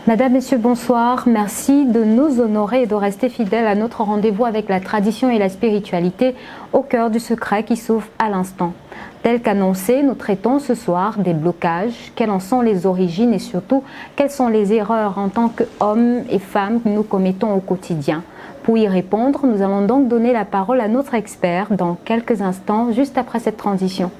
Madame, Messieurs, bonsoir. Merci de nous honorer et de rester fidèles à notre rendez-vous avec la tradition et la spiritualité au cœur du secret qui s'ouvre à l'instant. Tel qu'annoncé, nous traitons ce soir des blocages, quelles en sont les origines et surtout quelles sont les erreurs en tant qu'hommes et femmes que nous commettons au quotidien. Pour y répondre, nous allons donc donner la parole à notre expert dans quelques instants, juste après cette transition.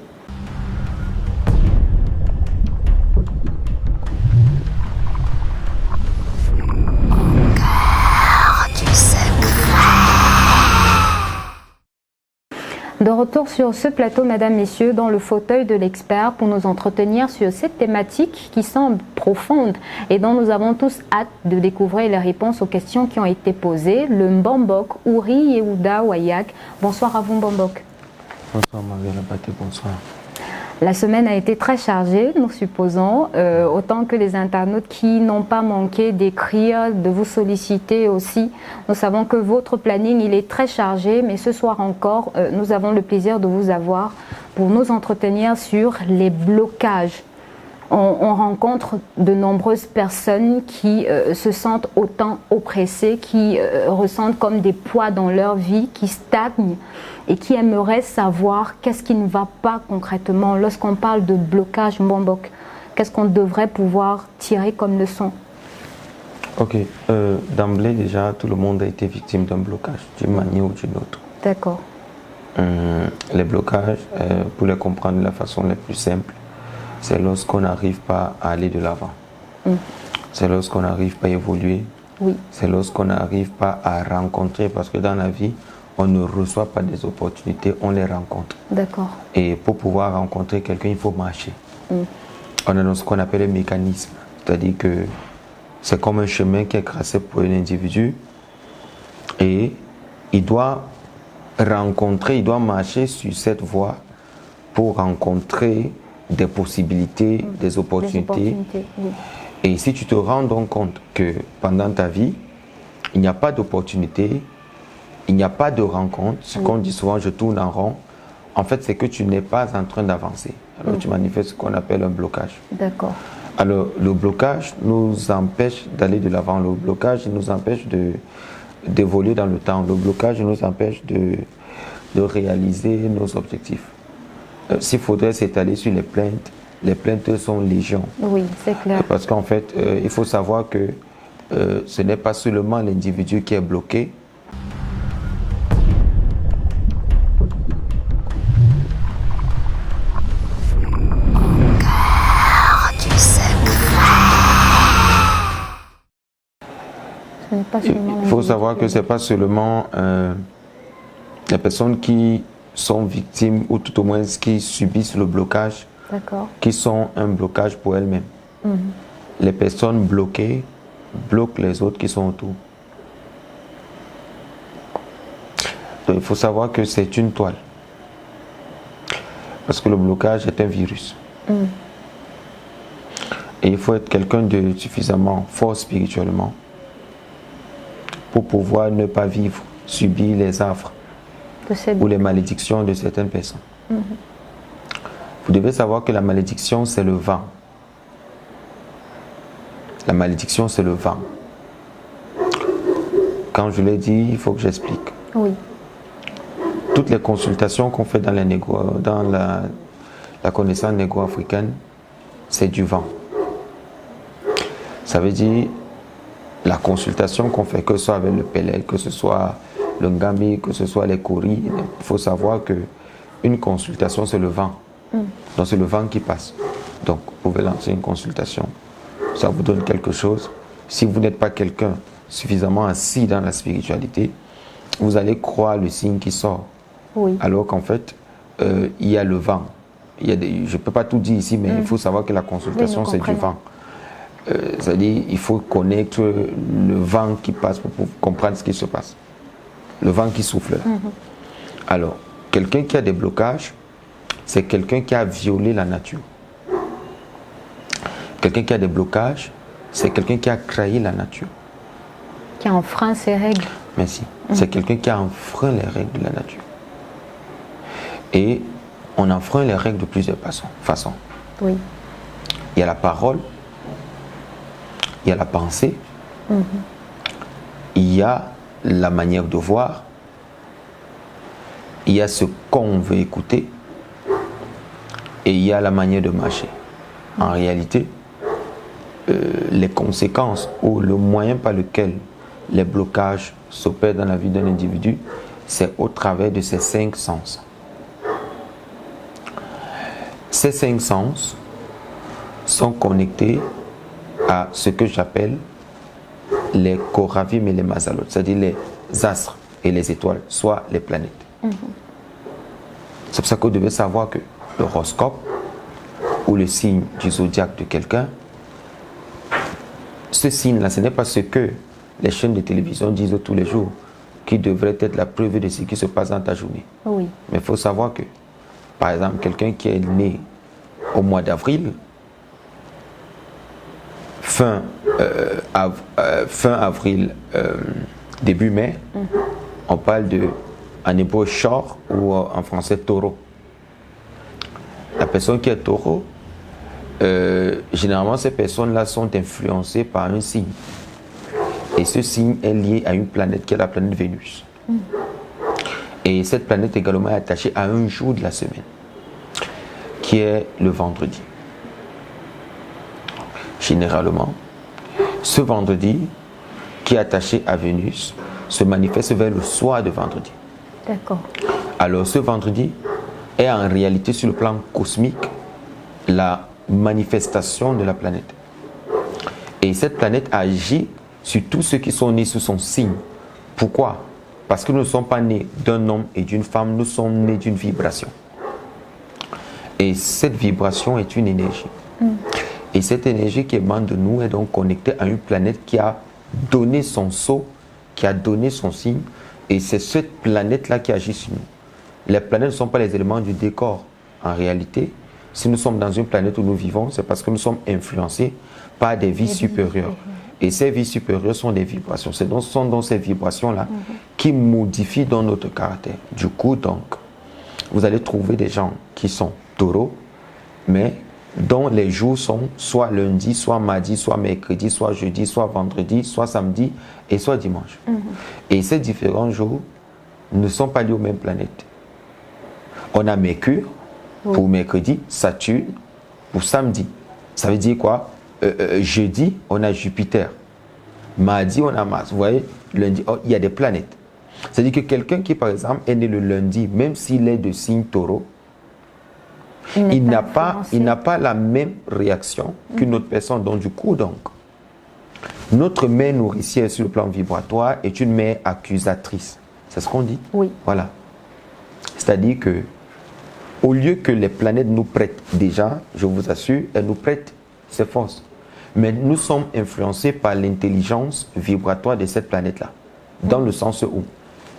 De retour sur ce plateau, Mesdames, Messieurs, dans le fauteuil de l'expert pour nous entretenir sur cette thématique qui semble profonde et dont nous avons tous hâte de découvrir les réponses aux questions qui ont été posées. Le Mbambok, Ouri Yehuda Wayak. Bonsoir à vous, Mbambok. Bonsoir, Marielle Abaté, bonsoir. La semaine a été très chargée, nous supposons, autant que les internautes qui n'ont pas manqué d'écrire, de vous solliciter aussi. Nous savons que votre planning, il est très chargé, mais ce soir encore, nous avons le plaisir de vous avoir pour nous entretenir sur les blocages. On rencontre de nombreuses personnes qui se sentent autant oppressées, qui ressentent comme des poids dans leur vie, qui stagnent et qui aimeraient savoir qu'est-ce qui ne va pas concrètement. Lorsqu'on parle de blocage, Mbambok, qu'est-ce qu'on devrait pouvoir tirer comme leçon? Ok, d'emblée déjà, tout le monde a été victime d'un blocage, d'une manière ou d'une autre. D'accord. Les blocages, pour les comprendre de la façon la plus simple, c'est lorsqu'on n'arrive pas à aller de l'avant. C'est lorsqu'on n'arrive pas à évoluer. Oui. C'est lorsqu'on n'arrive pas à rencontrer, parce que dans la vie, on ne reçoit pas des opportunités, on les rencontre. D'accord. Et pour pouvoir rencontrer quelqu'un, il faut marcher. On a ce qu'on appelle le mécanisme. C'est-à-dire que c'est comme un chemin qui est tracé pour un individu et il doit rencontrer, il doit marcher sur cette voie pour rencontrer des possibilités, des opportunités. Oui. Et si tu te rends donc compte que pendant ta vie, il n'y a pas d'opportunité, il n'y a pas de rencontre, ce qu'on dit souvent, je tourne en rond, en fait, c'est que tu n'es pas en train d'avancer. Alors, tu manifestes ce qu'on appelle un blocage. D'accord. Alors, le blocage nous empêche d'aller de l'avant. Le blocage nous empêche d'évoluer dans le temps. Le blocage nous empêche de réaliser nos objectifs. S'il faudrait s'étaler sur les plaintes sont légion. Oui, c'est clair. Parce qu'en fait, il faut savoir que ce n'est pas seulement l'individu qui est bloqué. Il faut savoir que ce n'est pas seulement les personnes qui sont victimes ou tout au moins qui subissent le blocage qui sont un blocage pour elles-mêmes. Les personnes bloquées bloquent les autres qui sont autour. Donc il faut savoir que c'est une toile. Parce que le blocage est un virus. Et il faut être quelqu'un de suffisamment fort spirituellement pour pouvoir ne pas vivre, subir les affres ou les malédictions de certaines personnes. Vous devez savoir que la malédiction, c'est le vent. La malédiction, c'est le vent. Quand je l'ai dit, il faut que j'explique. Oui. Toutes les consultations qu'on fait dans la connaissance négro-africaine, c'est du vent. Ça veut dire la consultation qu'on fait, que ce soit avec le Pelel, que ce soit le Ngambi, que ce soit les Kori, il faut savoir que une consultation, c'est le vent. Donc c'est le vent qui passe. Donc vous pouvez lancer une consultation, ça vous donne quelque chose. Si vous n'êtes pas quelqu'un suffisamment assis dans la spiritualité, vous allez croire le signe qui sort. Oui. Alors qu'en fait, il y a le vent. Je ne peux pas tout dire ici, mais il faut savoir que la consultation, c'est du vent. C'est-à-dire il faut connaître le vent qui passe pour comprendre ce qui se passe. Le vent qui souffle. Alors, quelqu'un qui a des blocages, c'est quelqu'un qui a violé la nature. Quelqu'un qui a des blocages, c'est quelqu'un qui a trahi la nature. Qui a enfreint ses règles. Merci. C'est quelqu'un qui a enfreint les règles de la nature. Et on enfreint les règles de plusieurs façons. Oui. Il y a la parole, il y a la pensée, il y a la manière de voir, il y a ce qu'on veut écouter et il y a la manière de marcher. En réalité, les conséquences ou le moyen par lequel les blocages s'opèrent dans la vie d'un individu, c'est au travers de ces 5 sens. Ces 5 sens sont connectés à ce que j'appelle les Koravim et les Mazalot, c'est-à-dire les astres et les étoiles, soit les planètes. C'est pour ça que vous devez savoir que l'horoscope ou le signe du zodiaque de quelqu'un, ce signe-là, ce n'est pas ce que les chaînes de télévision disent tous les jours, qui devrait être la preuve de ce qui se passe dans ta journée. Oui. Mais il faut savoir que, par exemple, quelqu'un qui est né au mois d'avril, fin avril, début mai, on parle de, en hébreu, Shor ou en français, taureau. La personne qui est taureau, généralement, ces personnes-là sont influencées par un signe. Et ce signe est lié à une planète qui est la planète Vénus. Et cette planète également est attachée à un jour de la semaine, qui est le vendredi. Généralement, ce vendredi, qui est attaché à Vénus, se manifeste vers le soir de vendredi. D'accord. Alors ce vendredi est en réalité sur le plan cosmique la manifestation de la planète. Et cette planète agit sur tous ceux qui sont nés sous son signe. Pourquoi? Parce que nous ne sommes pas nés d'un homme et d'une femme, nous sommes nés d'une vibration. Et cette vibration est une énergie. Et cette énergie qui émane de nous est donc connectée à une planète qui a donné son sceau, qui a donné son signe. Et c'est cette planète-là qui agit sur nous. Les planètes ne sont pas les éléments du décor. En réalité, si nous sommes dans une planète où nous vivons, c'est parce que nous sommes influencés par des vies supérieures. Et ces vies supérieures sont des vibrations. Ce sont donc ces vibrations-là qui modifient dans notre caractère. Du coup, donc, vous allez trouver des gens qui sont taureaux, mais dont les jours sont soit lundi, soit mardi, soit mercredi, soit jeudi, soit vendredi, soit samedi et soit dimanche. Et ces différents jours ne sont pas liés aux mêmes planètes. On a Mercure pour mercredi, Saturne pour samedi. Ça veut dire quoi? Jeudi, on a Jupiter. Mardi, on a Mars. Vous voyez, lundi, il y a des planètes. C'est-à-dire que quelqu'un qui, par exemple, est né le lundi, même s'il est de signe taureau, il n'a pas la même réaction qu'une autre personne. Donc, du coup, notre mère nourricière sur le plan vibratoire est une mère accusatrice. C'est ce qu'on dit? Oui. Voilà. C'est-à-dire que, au lieu que les planètes nous prêtent déjà, je vous assure, elles nous prêtent ses forces. Mais nous sommes influencés par l'intelligence vibratoire de cette planète-là. Dans le sens où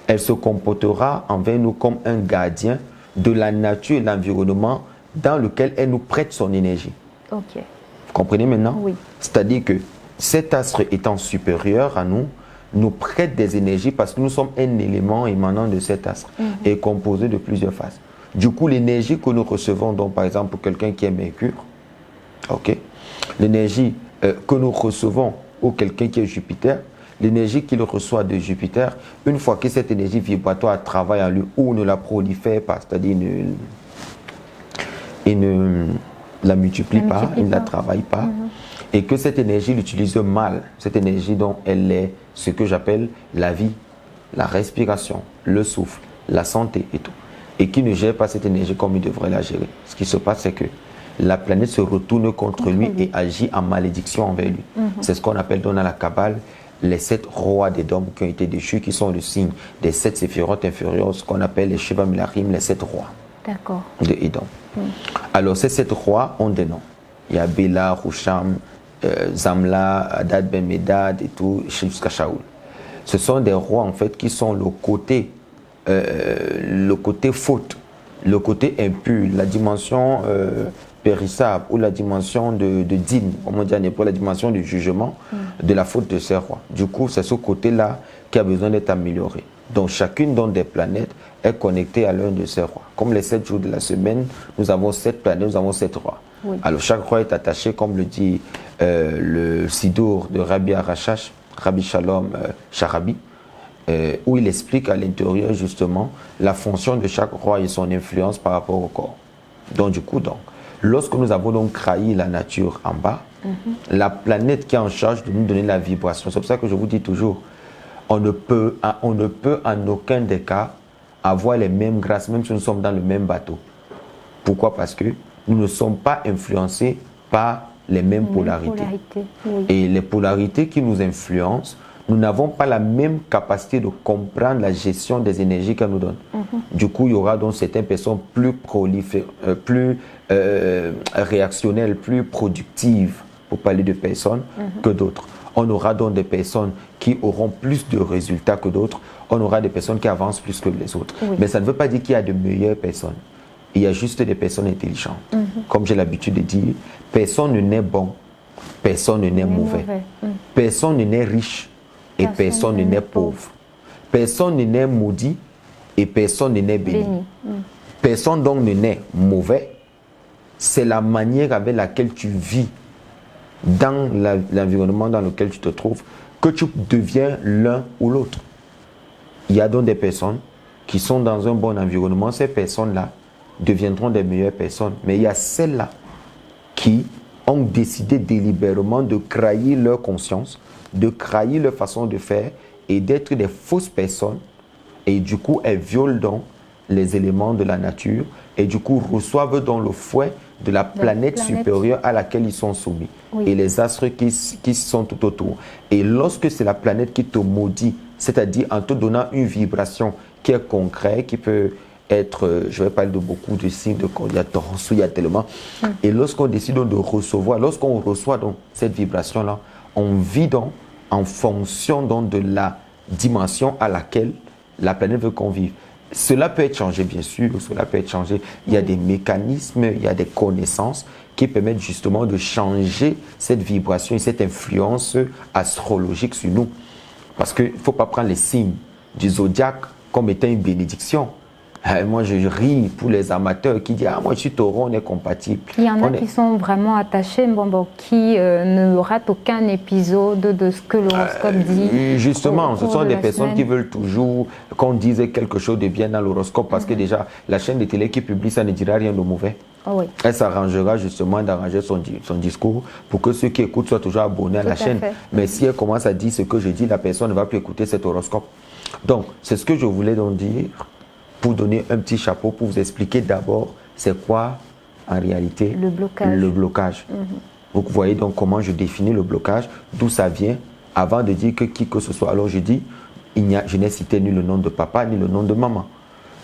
elle se comportera envers nous comme un gardien de la nature et de l'environnement dans lequel elle nous prête son énergie. Ok. Vous comprenez maintenant? Oui. C'est-à-dire que cet astre étant supérieur à nous, nous prête des énergies parce que nous sommes un élément émanant de cet astre et composé de plusieurs phases. Du coup, l'énergie que nous recevons, donc par exemple pour quelqu'un qui est Mercure, ok, l'énergie que nous recevons ou quelqu'un qui est Jupiter, l'énergie qu'il reçoit de Jupiter, une fois que cette énergie vibratoire travaille en lui ou ne la prolifère pas, c'est-à-dire il ne la multiplie pas, il ne la travaille pas, et que cette énergie l'utilise mal, cette énergie dont elle est ce que j'appelle la vie, la respiration, le souffle, la santé et tout, et qui ne gère pas cette énergie comme il devrait la gérer. Ce qui se passe, c'est que la planète se retourne contre lui et agit en malédiction envers lui. C'est ce qu'on appelle dans la Kabbale les 7 rois d'Édom qui ont été déchus, qui sont le signe des 7 séphirotes inférieures, ce qu'on appelle les Sheba Milarim, les 7 rois de Édom. Alors ces 7 rois ont des noms. Il y a Béla, Roucham, Zamla, Hadad Ben Medad et tout, jusqu'à Shaoul. Ce sont des rois en fait qui sont le côté faute, le côté impur, la dimension périssable ou la dimension de dîme, comme on dit en hébreu, la dimension du jugement de la faute de ces rois. Du coup, c'est ce côté-là qui a besoin d'être amélioré. Donc, chacune des planètes est connectée à l'un de ces rois. Comme les 7 jours de la semaine, nous avons 7 planètes, nous avons 7 rois. Oui. Alors, chaque roi est attaché, comme le dit le Sidour de Rabbi Arachash, Rabbi Shalom Sharabi, où il explique à l'intérieur justement la fonction de chaque roi et son influence par rapport au corps. Donc du coup, lorsque nous avons donc trahi la nature en bas, la planète qui est en charge de nous donner la vibration, c'est pour ça que je vous dis toujours, on ne peut en aucun des cas avoir les mêmes grâces, même si nous sommes dans le même bateau. Pourquoi? Parce que nous ne sommes pas influencés par les mêmes polarités. Oui. Et les polarités qui nous influencent, nous n'avons pas la même capacité de comprendre la gestion des énergies qu'elles nous donnent. Du coup, il y aura donc certaines personnes plus plus réactionnelles, plus productives, pour parler de personnes, que d'autres. On aura donc des personnes qui auront plus de résultats que d'autres. On aura des personnes qui avancent plus que les autres. Oui. Mais ça ne veut pas dire qu'il y a de meilleures personnes. Il y a juste des personnes intelligentes. Comme j'ai l'habitude de dire, personne ne naît bon, personne ne naît mauvais. Personne ne naît riche et personne ne naît pauvre. Personne ne naît maudit et personne ne naît béni. Personne donc ne naît mauvais. C'est la manière avec laquelle tu vis dans l'environnement dans lequel tu te trouves que tu deviens l'un ou l'autre. Il y a donc des personnes qui sont dans un bon environnement. Ces personnes-là deviendront des meilleures personnes. Mais il y a celles-là qui ont décidé délibérément de trahir leur conscience, de trahir leur façon de faire et d'être des fausses personnes. Et du coup, elles violent donc les éléments de la nature et du coup reçoivent donc le fouet de la planète supérieure à laquelle ils sont soumis. Et les astres qui sont tout autour. Et lorsque c'est la planète qui te maudit, c'est-à-dire en te donnant une vibration qui est concrète, qui peut être, je vais parler de beaucoup de signes, il y a torse, il y a tellement. Et lorsqu'on décide donc de recevoir, lorsqu'on reçoit donc cette vibration-là, on vit donc en fonction donc de la dimension à laquelle la planète veut qu'on vive. Cela peut être changé, bien sûr, cela peut être changé. Il y a des mécanismes, il y a des connaissances qui permettent justement de changer cette vibration et cette influence astrologique sur nous. Parce qu'il ne faut pas prendre les signes du zodiaque comme étant une bénédiction. Moi, je ris pour les amateurs qui disent « Ah, moi, je suis taureau, on est compatible. » Il y en a qui sont vraiment attachés, qui ne ratent aucun épisode de ce que l'horoscope dit. Justement, ce sont des personnes qui veulent toujours qu'on dise quelque chose de bien dans l'horoscope parce que déjà, la chaîne de télé qui publie ça ne dira rien de mauvais. Oh oui. Elle s'arrangera justement d'arranger son discours pour que ceux qui écoutent soient toujours abonnés à la chaîne. Mais si elle commence à dire ce que je dis, la personne ne va plus écouter cet horoscope. Donc, c'est ce que je voulais donc dire pour donner un petit chapeau, pour vous expliquer d'abord c'est quoi en réalité le blocage. Vous voyez donc comment je définis le blocage, d'où ça vient, avant de dire que qui que ce soit. Alors je dis, je n'ai cité ni le nom de papa ni le nom de maman.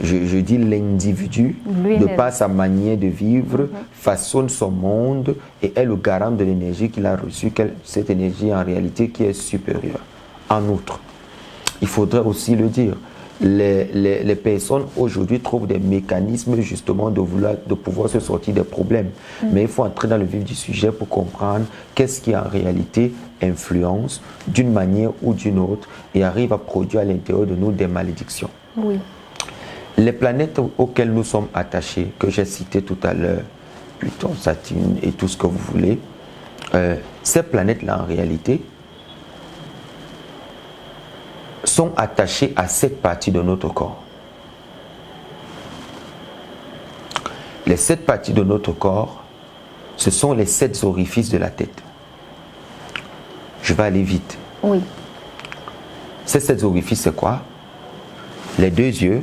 Je dis l'individu, de par sa manière de vivre, façonne son monde et est le garant de l'énergie qu'il a reçue, cette énergie en réalité qui est supérieure. En outre, il faudrait aussi le dire, les personnes aujourd'hui trouvent des mécanismes justement de pouvoir se sortir des problèmes. Mais il faut entrer dans le vif du sujet pour comprendre qu'est-ce qui en réalité influence d'une manière ou d'une autre et arrive à produire à l'intérieur de nous des malédictions. Oui. Les planètes auxquelles nous sommes attachés, que j'ai citées tout à l'heure, Pluton, Saturne et tout ce que vous voulez, ces planètes-là en réalité sont attachées à cette partie de notre corps. Les 7 parties de notre corps, ce sont les 7 orifices de la tête. Je vais aller vite. Oui. Ces 7 orifices, c'est quoi? Les 2 yeux,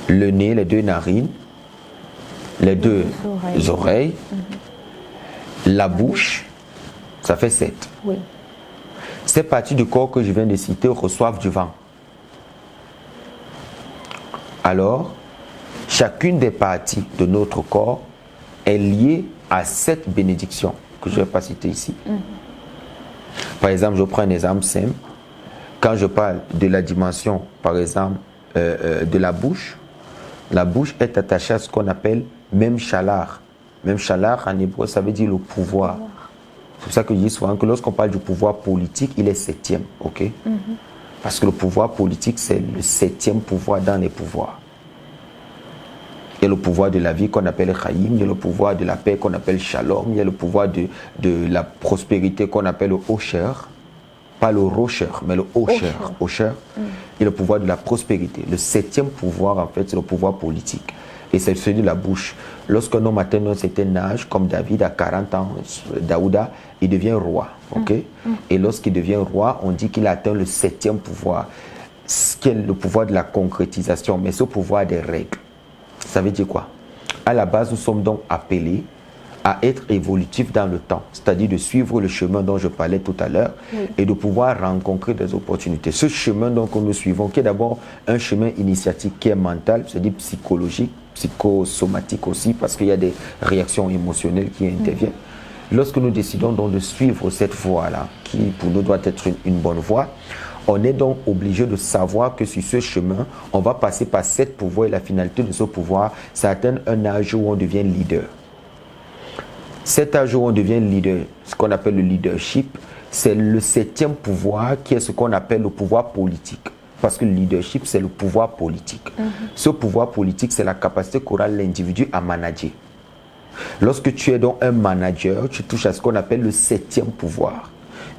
le nez, les 2 narines, les 2 oreilles, la bouche, ça fait 7. Oui. Ces parties du corps que je viens de citer reçoivent du vent. Alors, chacune des parties de notre corps est liée à cette bénédiction que je ne vais pas citer ici. Par exemple, je prends un exemple simple. Quand je parle de la dimension, par exemple, de la bouche est attachée à ce qu'on appelle même chalar. Même chalar, en hébreu, ça veut dire le pouvoir. C'est pour ça que je dis souvent que lorsqu'on parle du pouvoir politique, il est 7e, ok? Parce que le pouvoir politique, c'est le 7e pouvoir dans les pouvoirs. Il y a le pouvoir de la vie qu'on appelle Chaim, il y a le pouvoir de la paix qu'on appelle Shalom, il y a le pouvoir de la prospérité qu'on appelle le Osher. Pas le Rocher, mais le Osher. Osher. Et le pouvoir de la prospérité. Le 7e pouvoir, en fait, c'est le pouvoir politique. Et c'est celui de la bouche. Lorsqu'un homme atteint un certain âge, comme David à 40 ans, Daouda, il devient roi. Okay? Et lorsqu'il devient roi, on dit qu'il atteint le 7e pouvoir, ce qui est le pouvoir de la concrétisation, mais ce pouvoir des règles. Ça veut dire quoi? À la base, nous sommes donc appelés à être évolutifs dans le temps, c'est-à-dire de suivre le chemin dont je parlais tout à l'heure et de pouvoir rencontrer des opportunités. Ce chemin donc que nous suivons, qui est d'abord un chemin initiatique qui est mental, c'est-à-dire psychologique, psychosomatique aussi, parce qu'il y a des réactions émotionnelles qui interviennent. Lorsque nous décidons donc de suivre cette voie-là, qui pour nous doit être une bonne voie, on est donc obligé de savoir que sur ce chemin, on va passer par 7 pouvoirs et la finalité de ce pouvoir, c'est atteindre un âge où on devient leader. Cet âge où on devient leader, ce qu'on appelle le leadership, c'est le 7e pouvoir qui est ce qu'on appelle le pouvoir politique. Parce que le leadership, c'est le pouvoir politique. Ce pouvoir politique, c'est la capacité qu'aura l'individu à manager. Lorsque tu es donc un manager, tu touches à ce qu'on appelle le 7e pouvoir.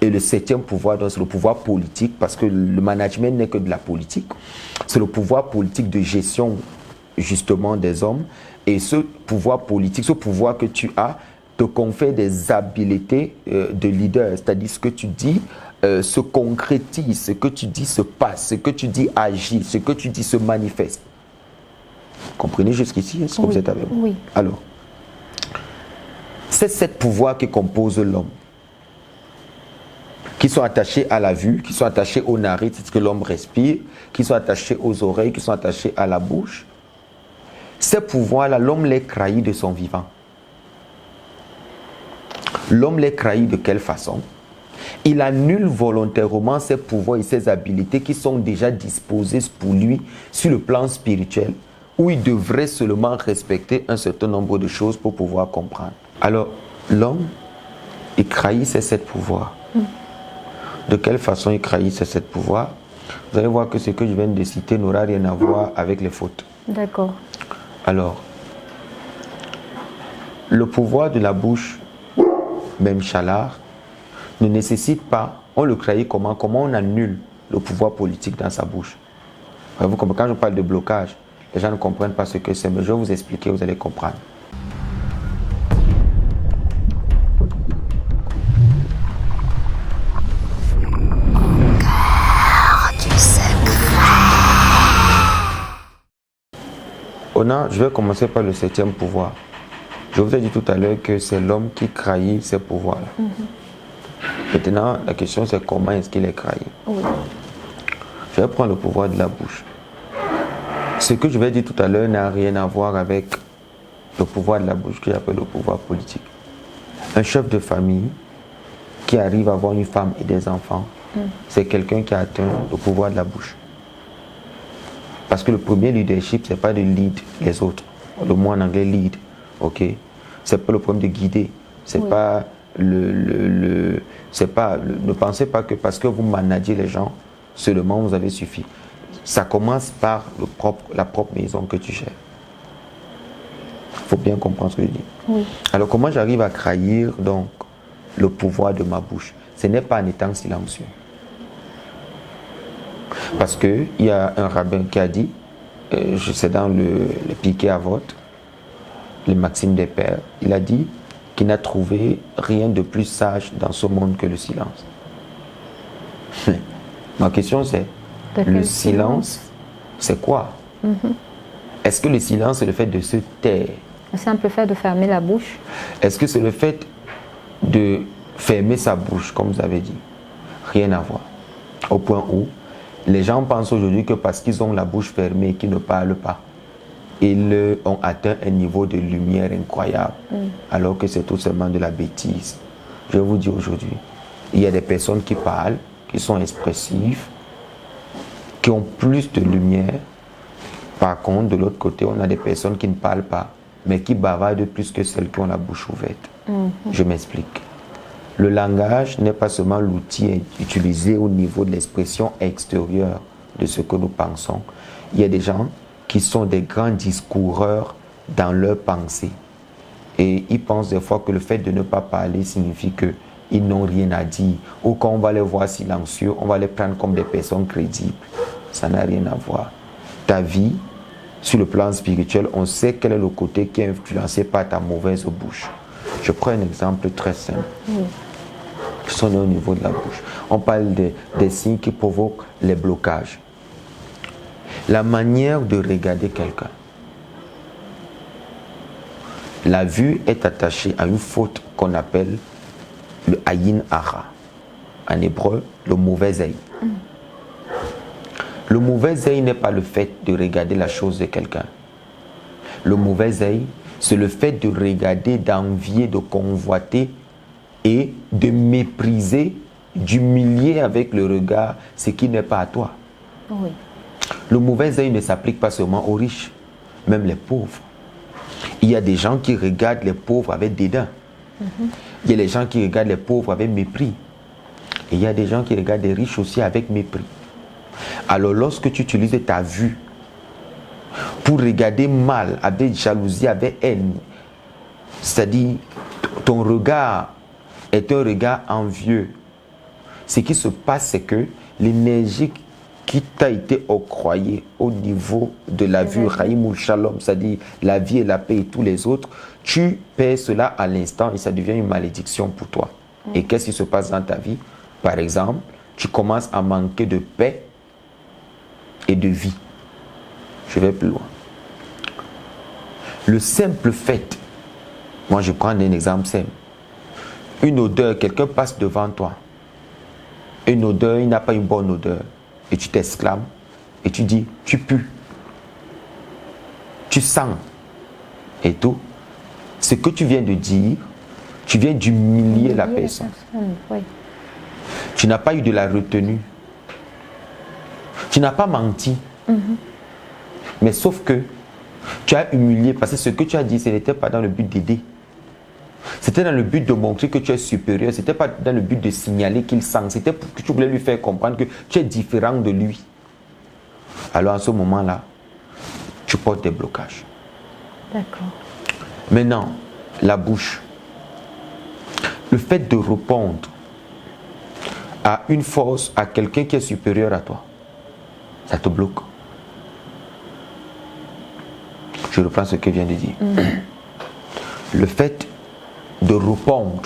Et le 7e pouvoir, c'est le pouvoir politique, parce que le management n'est que de la politique. C'est le pouvoir politique de gestion, justement, des hommes. Et ce pouvoir politique, ce pouvoir que tu as, te confère des habiletés de leader, c'est-à-dire ce que tu dis se concrétise, ce que tu dis se passe, ce que tu dis agit, ce que tu dis se manifeste. Comprenez jusqu'ici? Est-ce que vous êtes avec moi? Oui. Alors, c'est 7 pouvoirs qui composent l'homme, qui sont attachés à la vue, qui sont attachés aux narines, c'est ce que l'homme respire, qui sont attachés aux oreilles, qui sont attachés à la bouche. Ces pouvoirs-là, l'homme les trahit de son vivant. L'homme les trahit de quelle façon? Il annule volontairement ses pouvoirs et ses habiletés qui sont déjà disposés pour lui sur le plan spirituel, où il devrait seulement respecter un certain nombre de choses pour pouvoir comprendre. Alors, l'homme, il trahit ces 7 pouvoirs. De quelle façon il trahit ces 7 pouvoirs? Vous allez voir que ce que je viens de citer n'aura rien à voir avec les fautes. D'accord. Alors, le pouvoir de la bouche, même Chalar, ne nécessite pas, on le crée comment on annule le pouvoir politique dans sa bouche. Vous comprenez, quand je parle de blocage, les gens ne comprennent pas ce que c'est, mais je vais vous expliquer, vous allez comprendre. Je vais commencer par le 7e pouvoir. Je vous ai dit tout à l'heure que c'est l'homme qui trahit ses pouvoirs-là. Maintenant, la question c'est comment est-ce qu'il est trahi. Je vais prendre le pouvoir de la bouche. Ce que je vais dire tout à l'heure n'a rien à voir avec le pouvoir de la bouche que j'appelle le pouvoir politique. Un chef de famille qui arrive à avoir une femme et des enfants, c'est quelqu'un qui a atteint le pouvoir de la bouche. Parce que le premier leadership, c'est pas de lead les autres. Le mot en anglais lead, ok. C'est pas le problème de guider. C'est pas ne pensez pas que parce que vous managez les gens, seulement vous avez suffi. Ça commence par la propre maison que tu gères. Il faut bien comprendre ce que je dis. Alors comment j'arrive à trahir donc le pouvoir de ma bouche? Ce n'est pas en étant silencieux. Parce qu'il y a un rabbin qui a dit, c'est dans le Piquet à vote, les Maximes des Pères, il a dit qu'il n'a trouvé rien de plus sage dans ce monde que le silence. Ma question c'est, le silence, c'est quoi? Est-ce que le silence c'est le fait de se taire? Le simple fait de fermer la bouche. Est-ce que c'est le fait de fermer sa bouche, comme vous avez dit? Rien à voir. Au point où les gens pensent aujourd'hui que parce qu'ils ont la bouche fermée et qu'ils ne parlent pas, ils ont atteint un niveau de lumière incroyable, alors que c'est tout simplement de la bêtise. Je vous dis aujourd'hui, il y a des personnes qui parlent, qui sont expressives, qui ont plus de lumière. Par contre, de l'autre côté, on a des personnes qui ne parlent pas, mais qui bavardent plus que celles qui ont la bouche ouverte. Je m'explique. Le langage n'est pas seulement l'outil utilisé au niveau de l'expression extérieure de ce que nous pensons. Il y a des gens qui sont des grands discoureurs dans leur pensée. Et ils pensent des fois que le fait de ne pas parler signifie qu'ils n'ont rien à dire. Ou quand on va les voir silencieux, on va les prendre comme des personnes crédibles. Ça n'a rien à voir. Ta vie, sur le plan spirituel, on sait quel est le côté qui est influencé par ta mauvaise bouche. Je prends un exemple très simple. Qui sont au niveau de la bouche. On parle des signes qui provoquent les blocages. La manière de regarder quelqu'un. La vue est attachée à une faute qu'on appelle le ayin hara. En hébreu, le mauvais œil. Le mauvais œil n'est pas le fait de regarder la chose de quelqu'un. Le mauvais œil, c'est le fait de regarder, d'envier, de convoiter et de mépriser, d'humilier avec le regard ce qui n'est pas à toi. Oui. Le mauvais œil ne s'applique pas seulement aux riches, même les pauvres. Il y a des gens qui regardent les pauvres avec dédain. Il y a des gens qui regardent les pauvres avec mépris. Et il y a des gens qui regardent les riches aussi avec mépris. Alors lorsque tu utilises ta vue pour regarder mal, avec jalousie, avec haine, c'est-à-dire ton regard est un regard envieux, ce qui se passe, c'est que l'énergie qui t'a été octroyée au niveau de la vue, Raïm Shalom, c'est-à-dire la vie et la paix et tous les autres, tu perds cela à l'instant et ça devient une malédiction pour toi. Et qu'est-ce qui se passe dans ta vie? Par exemple, tu commences à manquer de paix et de vie. Je vais plus loin. Le simple fait, moi je prends un exemple simple, une odeur, quelqu'un passe devant toi, une odeur, il n'a pas une bonne odeur, et tu t'exclames, et tu dis, tu pues, tu sens, et tout. Ce que tu viens de dire, tu viens d'humilier la personne. Oui. Tu n'as pas eu de la retenue. Tu n'as pas menti. Mais sauf que tu as humilié, parce que ce que tu as dit, ce n'était pas dans le but d'aider. C'était dans le but de montrer que tu es supérieur. Ce n'était pas dans le but de signaler qu'il sent. C'était pour que tu voulais lui faire comprendre que tu es différent de lui. Alors à ce moment-là, tu portes des blocages. D'accord. Maintenant, la bouche. Le fait de répondre à une force, à quelqu'un qui est supérieur à toi, ça te bloque. Je reprends ce que je viens de dire. Le fait de répondre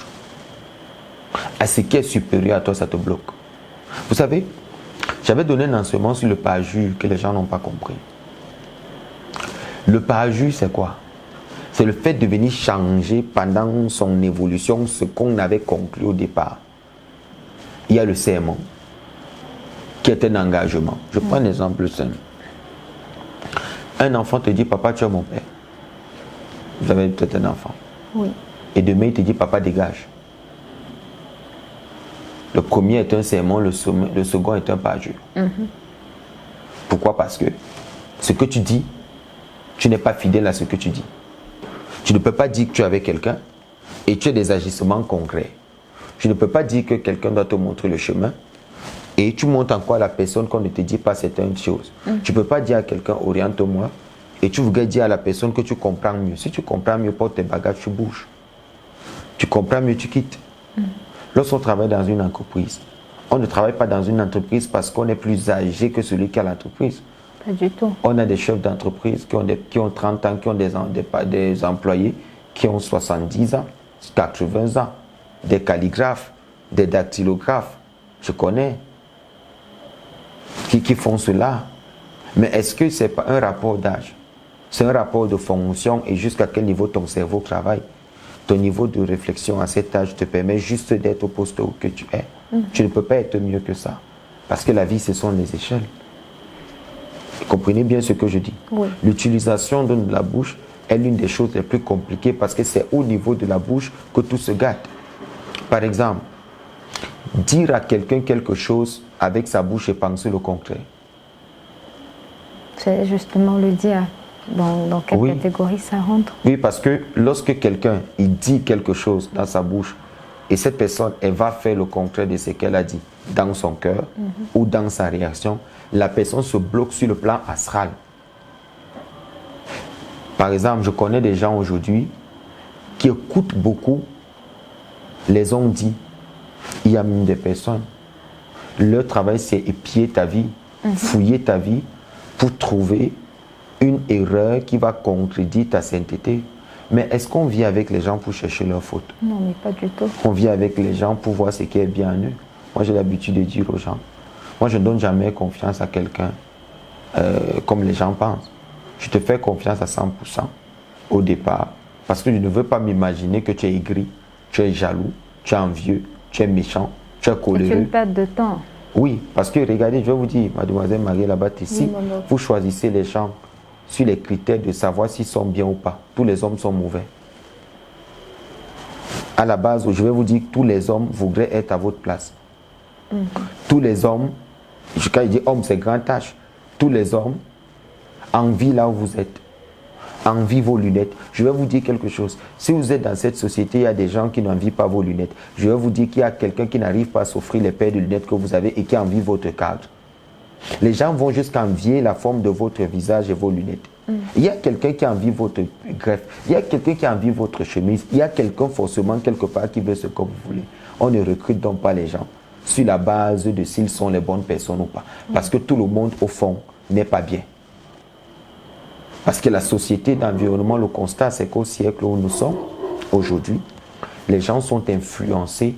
à ce qui est supérieur à toi, ça te bloque. Vous savez, j'avais donné un enseignement sur le parjure que les gens n'ont pas compris. Le parjure, c'est quoi? C'est le fait de venir changer pendant son évolution ce qu'on avait conclu au départ. Il y a le serment, qui est un engagement. Je prends un exemple simple. Un enfant te dit, papa, tu es mon père. Vous avez peut-être un enfant. Oui. Et demain, il te dit, papa, dégage. Le premier est un serment, le second est un parjure. Pourquoi? Parce que ce que tu dis, tu n'es pas fidèle à ce que tu dis. Tu ne peux pas dire que tu es avec quelqu'un et tu as des agissements concrets. Tu ne peux pas dire que quelqu'un doit te montrer le chemin et tu montres encore à la personne qu'on ne te dit pas certaines choses. Tu ne peux pas dire à quelqu'un, oriente-moi, et tu voudrais dire à la personne que tu comprends mieux. Si tu comprends mieux, porte tes bagages, tu bouges. Tu comprends mieux, tu quittes. Lorsqu'on travaille dans une entreprise, on ne travaille pas dans une entreprise parce qu'on est plus âgé que celui qui a l'entreprise. Pas du tout. On a des chefs d'entreprise qui ont 30 ans, qui ont des employés qui ont 70 ans, 80 ans, des calligraphes, des dactylographes, je connais, qui font cela. Mais est-ce que ce n'est pas un rapport d'âge? C'est un rapport de fonction et jusqu'à quel niveau ton cerveau travaille. Ton niveau de réflexion à cet âge te permet juste d'être au poste où que tu es. Tu ne peux pas être mieux que ça. Parce que la vie, ce sont les échelles. Vous comprenez bien ce que je dis? Oui. L'utilisation de la bouche est l'une des choses les plus compliquées parce que c'est au niveau de la bouche que tout se gâte. Par exemple, dire à quelqu'un quelque chose avec sa bouche et penser le contraire. C'est justement le dire. Dans quelle catégorie ça rentre? Oui, parce que lorsque quelqu'un il dit quelque chose dans sa bouche et cette personne elle va faire le contraire de ce qu'elle a dit dans son cœur ou dans sa réaction, la personne se bloque sur le plan astral. Par exemple, je connais des gens aujourd'hui qui écoutent beaucoup les on-dit. Il y a même des personnes, leur travail c'est épier ta vie, fouiller ta vie pour trouver une erreur qui va contredire ta sainteté. Mais est-ce qu'on vit avec les gens pour chercher leurs fautes? Non, mais pas du tout. On vit avec les gens pour voir ce qui est bien en eux. Moi, j'ai l'habitude de dire aux gens, moi, je ne donne jamais confiance à quelqu'un comme les gens pensent. Je te fais confiance à 100% au départ parce que je ne veux pas m'imaginer que tu es aigri, tu es jaloux, tu es envieux, tu es méchant, tu es coléreux. C'est une perte de temps. Oui, parce que regardez, je vais vous dire, mademoiselle Marie-Labat, ici, vous choisissez les gens sur les critères de savoir s'ils sont bien ou pas. Tous les hommes sont mauvais. À la base, je vais vous dire que tous les hommes voudraient être à votre place. Tous les hommes, quand je dis homme, c'est grand H. Tous les hommes envient là où vous êtes. Envient vos lunettes. Je vais vous dire quelque chose. Si vous êtes dans cette société, il y a des gens qui n'envient pas vos lunettes. Je vais vous dire qu'il y a quelqu'un qui n'arrive pas à s'offrir les paires de lunettes que vous avez et qui envie votre cadre. Les gens vont jusqu'à envier la forme de votre visage et vos lunettes. Il y a quelqu'un qui envie votre greffe. Il y a quelqu'un qui envie votre chemise. Il y a quelqu'un forcément quelque part qui veut ce que vous voulez. On ne recrute donc pas les gens sur la base de s'ils sont les bonnes personnes ou pas. Parce que tout le monde, au fond, n'est pas bien. Parce que la société d'environnement, le constat, c'est qu'au siècle où nous sommes, aujourd'hui, les gens sont influencés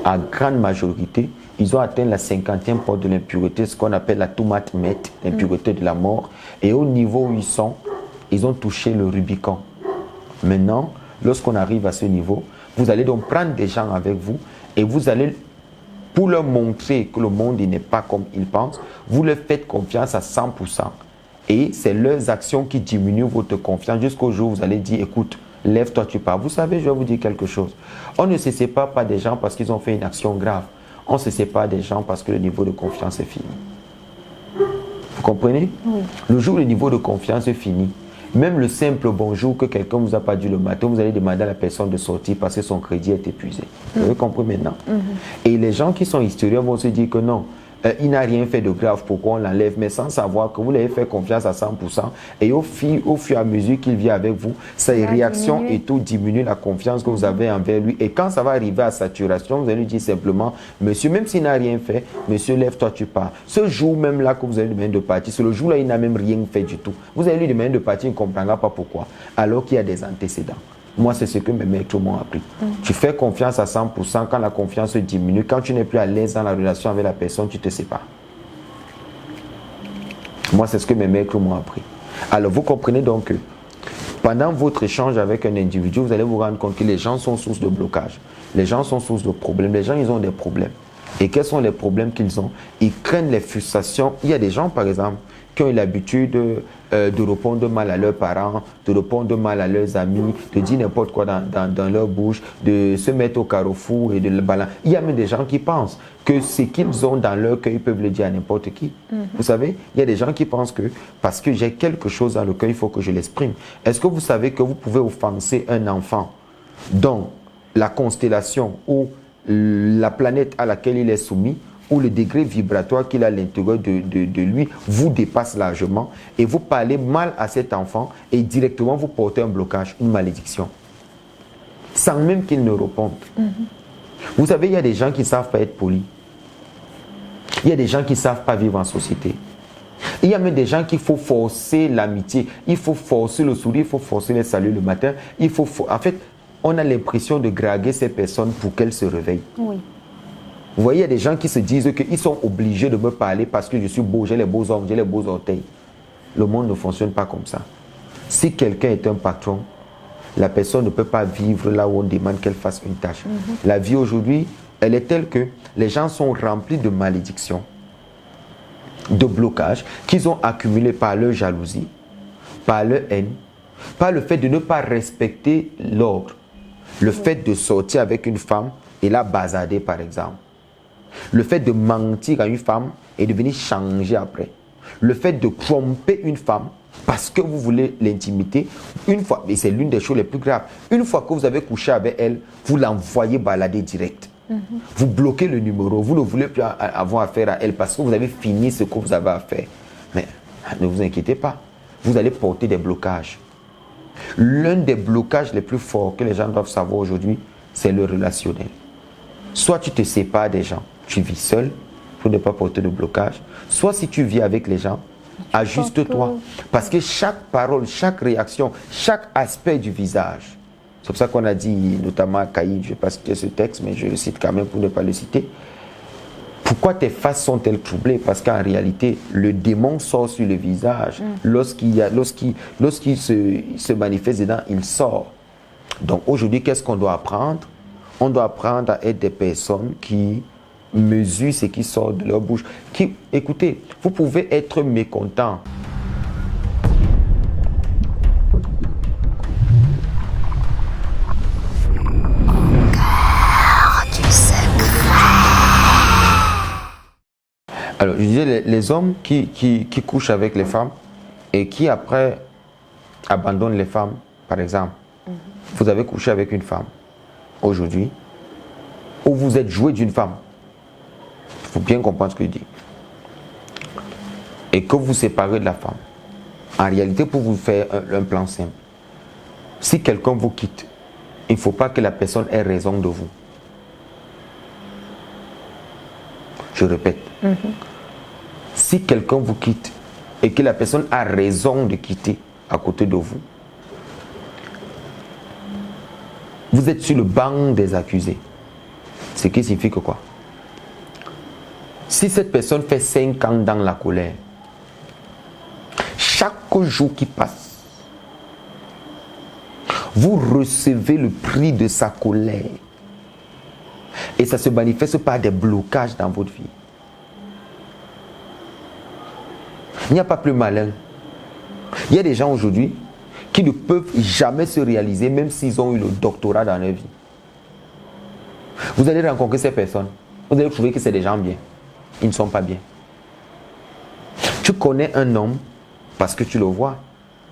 à grande majorité. Ils ont atteint la 50e porte de l'impureté, ce qu'on appelle la Tumat Met, l'impureté de la mort. Et au niveau où ils sont, ils ont touché le Rubicon. Maintenant, lorsqu'on arrive à ce niveau, vous allez donc prendre des gens avec vous et vous allez, pour leur montrer que le monde n'est pas comme ils pensent, vous leur faites confiance à 100%. Et c'est leurs actions qui diminuent votre confiance jusqu'au jour où vous allez dire, écoute, lève-toi, tu pars. Vous savez, je vais vous dire quelque chose. On ne se sépare pas des gens parce qu'ils ont fait une action grave. On se sépare des gens parce que le niveau de confiance est fini. Vous comprenez? Oui. Le jour où le niveau de confiance est fini, même le simple bonjour que quelqu'un ne vous a pas dit le matin, vous allez demander à la personne de sortir parce que son crédit est épuisé. Vous avez compris maintenant? Et les gens qui sont historiens vont se dire que non, il n'a rien fait de grave, pourquoi on l'enlève, mais sans savoir que vous l'avez fait confiance à 100%. Et au fur et à mesure qu'il vit avec vous, ses réactions et tout diminue la confiance que vous avez envers lui. Et quand ça va arriver à saturation, vous allez lui dire simplement, monsieur, même s'il n'a rien fait, monsieur, lève-toi, tu pars. Ce jour même là que vous allez lui demander de partir, c'est le jour là il n'a même rien fait du tout. Vous allez lui demander de partir, il ne comprendra pas pourquoi, alors qu'il y a des antécédents. Moi, c'est ce que mes maîtres m'ont appris. Tu fais confiance à 100%, quand la confiance diminue, quand tu n'es plus à l'aise dans la relation avec la personne, tu te sépares. Moi, c'est ce que mes maîtres m'ont appris. Alors, vous comprenez donc que pendant votre échange avec un individu, vous allez vous rendre compte que les gens sont source de blocage. Les gens sont source de problèmes. Les gens, ils ont des problèmes. Et quels sont les problèmes qu'ils ont? Ils craignent les frustrations. Il y a des gens, par exemple, qui ont eu l'habitude de répondre mal à leurs parents, de répondre mal à leurs amis, de dire n'importe quoi dans leur bouche, de se mettre au carrefour et de le balancer. Il y a même des gens qui pensent que ce qu'ils ont dans leur cœur, ils peuvent le dire à n'importe qui. Vous savez, il y a des gens qui pensent que parce que j'ai quelque chose dans le cœur, il faut que je l'exprime. Est-ce que vous savez que vous pouvez offenser un enfant dont la constellation ou la planète à laquelle il est soumis, où le degré vibratoire qu'il a à l'intérieur de lui vous dépasse largement, et vous parlez mal à cet enfant et directement vous portez un blocage, une malédiction, sans même qu'il ne réponde. Vous savez, il y a des gens qui ne savent pas être polis. Il y a des gens qui ne savent pas vivre en société. Il y a même des gens qu'il faut forcer l'amitié, il faut forcer le sourire, il faut forcer les saluts le matin. En fait, on a l'impression de draguer ces personnes pour qu'elles se réveillent. Oui. Vous voyez, il y a des gens qui se disent qu'ils sont obligés de me parler parce que je suis beau, j'ai les beaux ongles, j'ai les beaux orteils. Le monde ne fonctionne pas comme ça. Si quelqu'un est un patron, la personne ne peut pas vivre là où on demande qu'elle fasse une tâche. La vie aujourd'hui, elle est telle que les gens sont remplis de malédictions, de blocages qu'ils ont accumulés par leur jalousie, par leur haine, par le fait de ne pas respecter l'ordre, le fait de sortir avec une femme et la basader par exemple. Le fait de mentir à une femme et de venir changer après. Le fait de tromper une femme parce que vous voulez l'intimité. Une fois, et c'est l'une des choses les plus graves, une fois que vous avez couché avec elle, vous l'envoyez balader direct. Vous bloquez le numéro, vous ne voulez plus avoir affaire à elle parce que vous avez fini ce que vous avez à faire. Mais ne vous inquiétez pas, vous allez porter des blocages. L'un des blocages les plus forts que les gens doivent savoir aujourd'hui, c'est le relationnel. Soit tu te sépares des gens, tu vis seul pour ne pas porter de blocage. Soit si tu vis avec les gens, ajuste-toi. Parce que chaque parole, chaque réaction, chaque aspect du visage, c'est pour ça qu'on a dit, notamment à Caïn, je ne vais pas citer ce texte, mais je le cite quand même pour ne pas le citer. Pourquoi tes faces sont-elles troublées? Parce qu'en réalité, le démon sort sur le visage. Lorsqu'il se manifeste dedans, il sort. Donc aujourd'hui, qu'est-ce qu'on doit apprendre? On doit apprendre à être des personnes qui mesurent ce qui sort de leur bouche. Écoutez, vous pouvez être mécontent. Alors, je disais, les hommes qui couchent avec les femmes et qui après abandonnent les femmes, par exemple, vous avez couché avec une femme aujourd'hui, ou vous êtes joué d'une femme, il faut bien comprendre ce que je dis, et que vous séparez de la femme. En réalité, pour vous faire un plan simple, si quelqu'un vous quitte, il ne faut pas que la personne ait raison de vous. Je répète. Si quelqu'un vous quitte et que la personne a raison de quitter à côté de vous, vous êtes sur le banc des accusés. Ce qui signifie que quoi? Si cette personne fait 5 ans dans la colère, chaque jour qui passe, vous recevez le prix de sa colère. Et ça se manifeste par des blocages dans votre vie. Il n'y a pas plus malin. Il y a des gens aujourd'hui qui ne peuvent jamais se réaliser, même s'ils ont eu le doctorat dans leur vie. Vous allez rencontrer ces personnes. Vous allez trouver que c'est des gens bien. Ils ne sont pas bien. Tu connais un homme parce que tu le vois.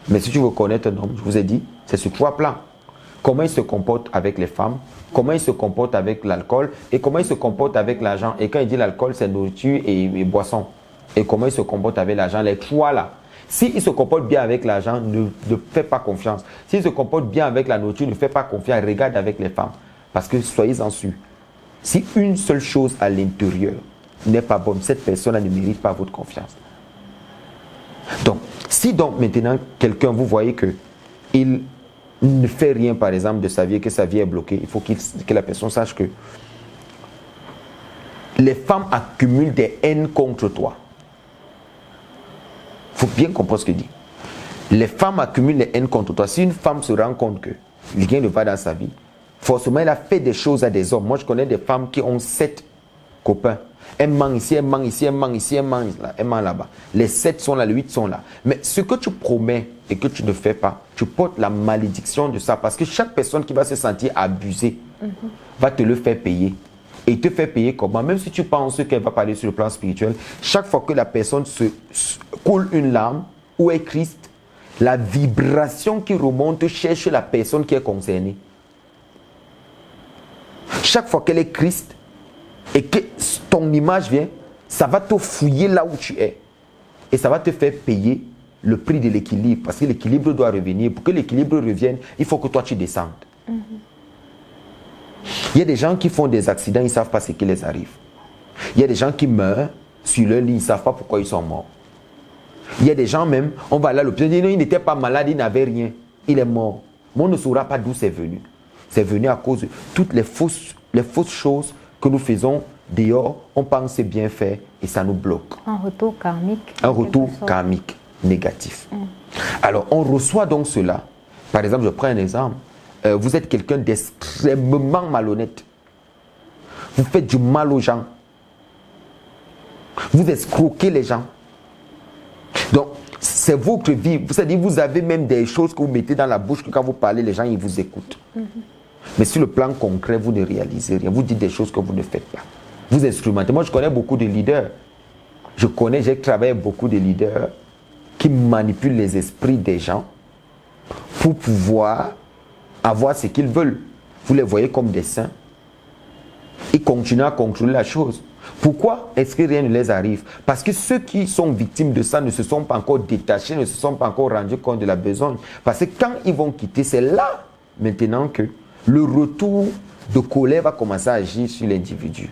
Mais si tu veux connaître un homme, je vous ai dit, c'est sur 3 plans. Comment il se comporte avec les femmes, comment il se comporte avec l'alcool et comment il se comporte avec l'argent. Et quand il dit l'alcool, c'est nourriture et boisson. Et comment il se comporte avec l'argent, les 3 là. S'il se comporte bien avec l'argent, ne fais pas confiance. S'il se comporte bien avec la nourriture, ne fais pas confiance. Regarde avec les femmes. Parce que soyez-en sûrs. Si une seule chose à l'intérieur n'est pas bonne, cette personne ne mérite pas votre confiance. Donc, si donc maintenant quelqu'un, vous voyez qu'il ne fait rien par exemple de sa vie, que sa vie est bloquée, il faut que la personne sache que les femmes accumulent des haines contre toi. Il faut bien comprendre ce que je dis. Les femmes accumulent des haines contre toi. Si une femme se rend compte que rien ne va dans sa vie, forcément elle a fait des choses à des hommes. Moi je connais des femmes qui ont 7 copains. Elle ment ici, elle ment ici, elle ment ici, elle ment là, elle ment là-bas. Les 7 sont là, les 8 sont là. Mais ce que tu promets et que tu ne fais pas, tu portes la malédiction de ça. Parce que chaque personne qui va se sentir abusée va te le faire payer. Et il te fait payer comment? Même si tu penses qu'elle va parler sur le plan spirituel, chaque fois que la personne se coule une larme ou est triste, la vibration qui remonte cherche la personne qui est concernée. Chaque fois qu'elle est triste et que ton image vient, ça va te fouiller là où tu es. Et ça va te faire payer le prix de l'équilibre. Parce que l'équilibre doit revenir. Pour que l'équilibre revienne, il faut que toi tu descendes. Il y a des gens qui font des accidents, ils ne savent pas ce qui les arrive. Il y a des gens qui meurent sur leur lit, ils ne savent pas pourquoi ils sont morts. Il y a des gens même, on va aller à l'hôpital, il n'était pas malade, il n'avait rien. Il est mort. Mais on ne saura pas d'où c'est venu. C'est venu à cause de toutes les fausses choses que nous faisons dehors. On pense c'est bien fait et ça nous bloque. Un retour karmique. Un retour karmique négatif. Alors on reçoit donc cela. Par exemple, je prends un exemple. Vous êtes quelqu'un d'extrêmement malhonnête. Vous faites du mal aux gens. Vous escroquez les gens. Donc, c'est votre vie. C'est-à-dire, vous avez même des choses que vous mettez dans la bouche que quand vous parlez, les gens, ils vous écoutent. Mais sur le plan concret, vous ne réalisez rien. Vous dites des choses que vous ne faites pas. Vous instrumentez. Moi, je connais beaucoup de leaders. J'ai travaillé avec beaucoup de leaders qui manipulent les esprits des gens pour pouvoir avoir ce qu'ils veulent. Vous les voyez comme des saints. Ils continuent à contrôler la chose. Pourquoi est-ce que rien ne les arrive? Parce que ceux qui sont victimes de ça ne se sont pas encore détachés, ne se sont pas encore rendus compte de la besogne. Parce que quand ils vont quitter, c'est là, maintenant, que le retour de colère va commencer à agir sur l'individu.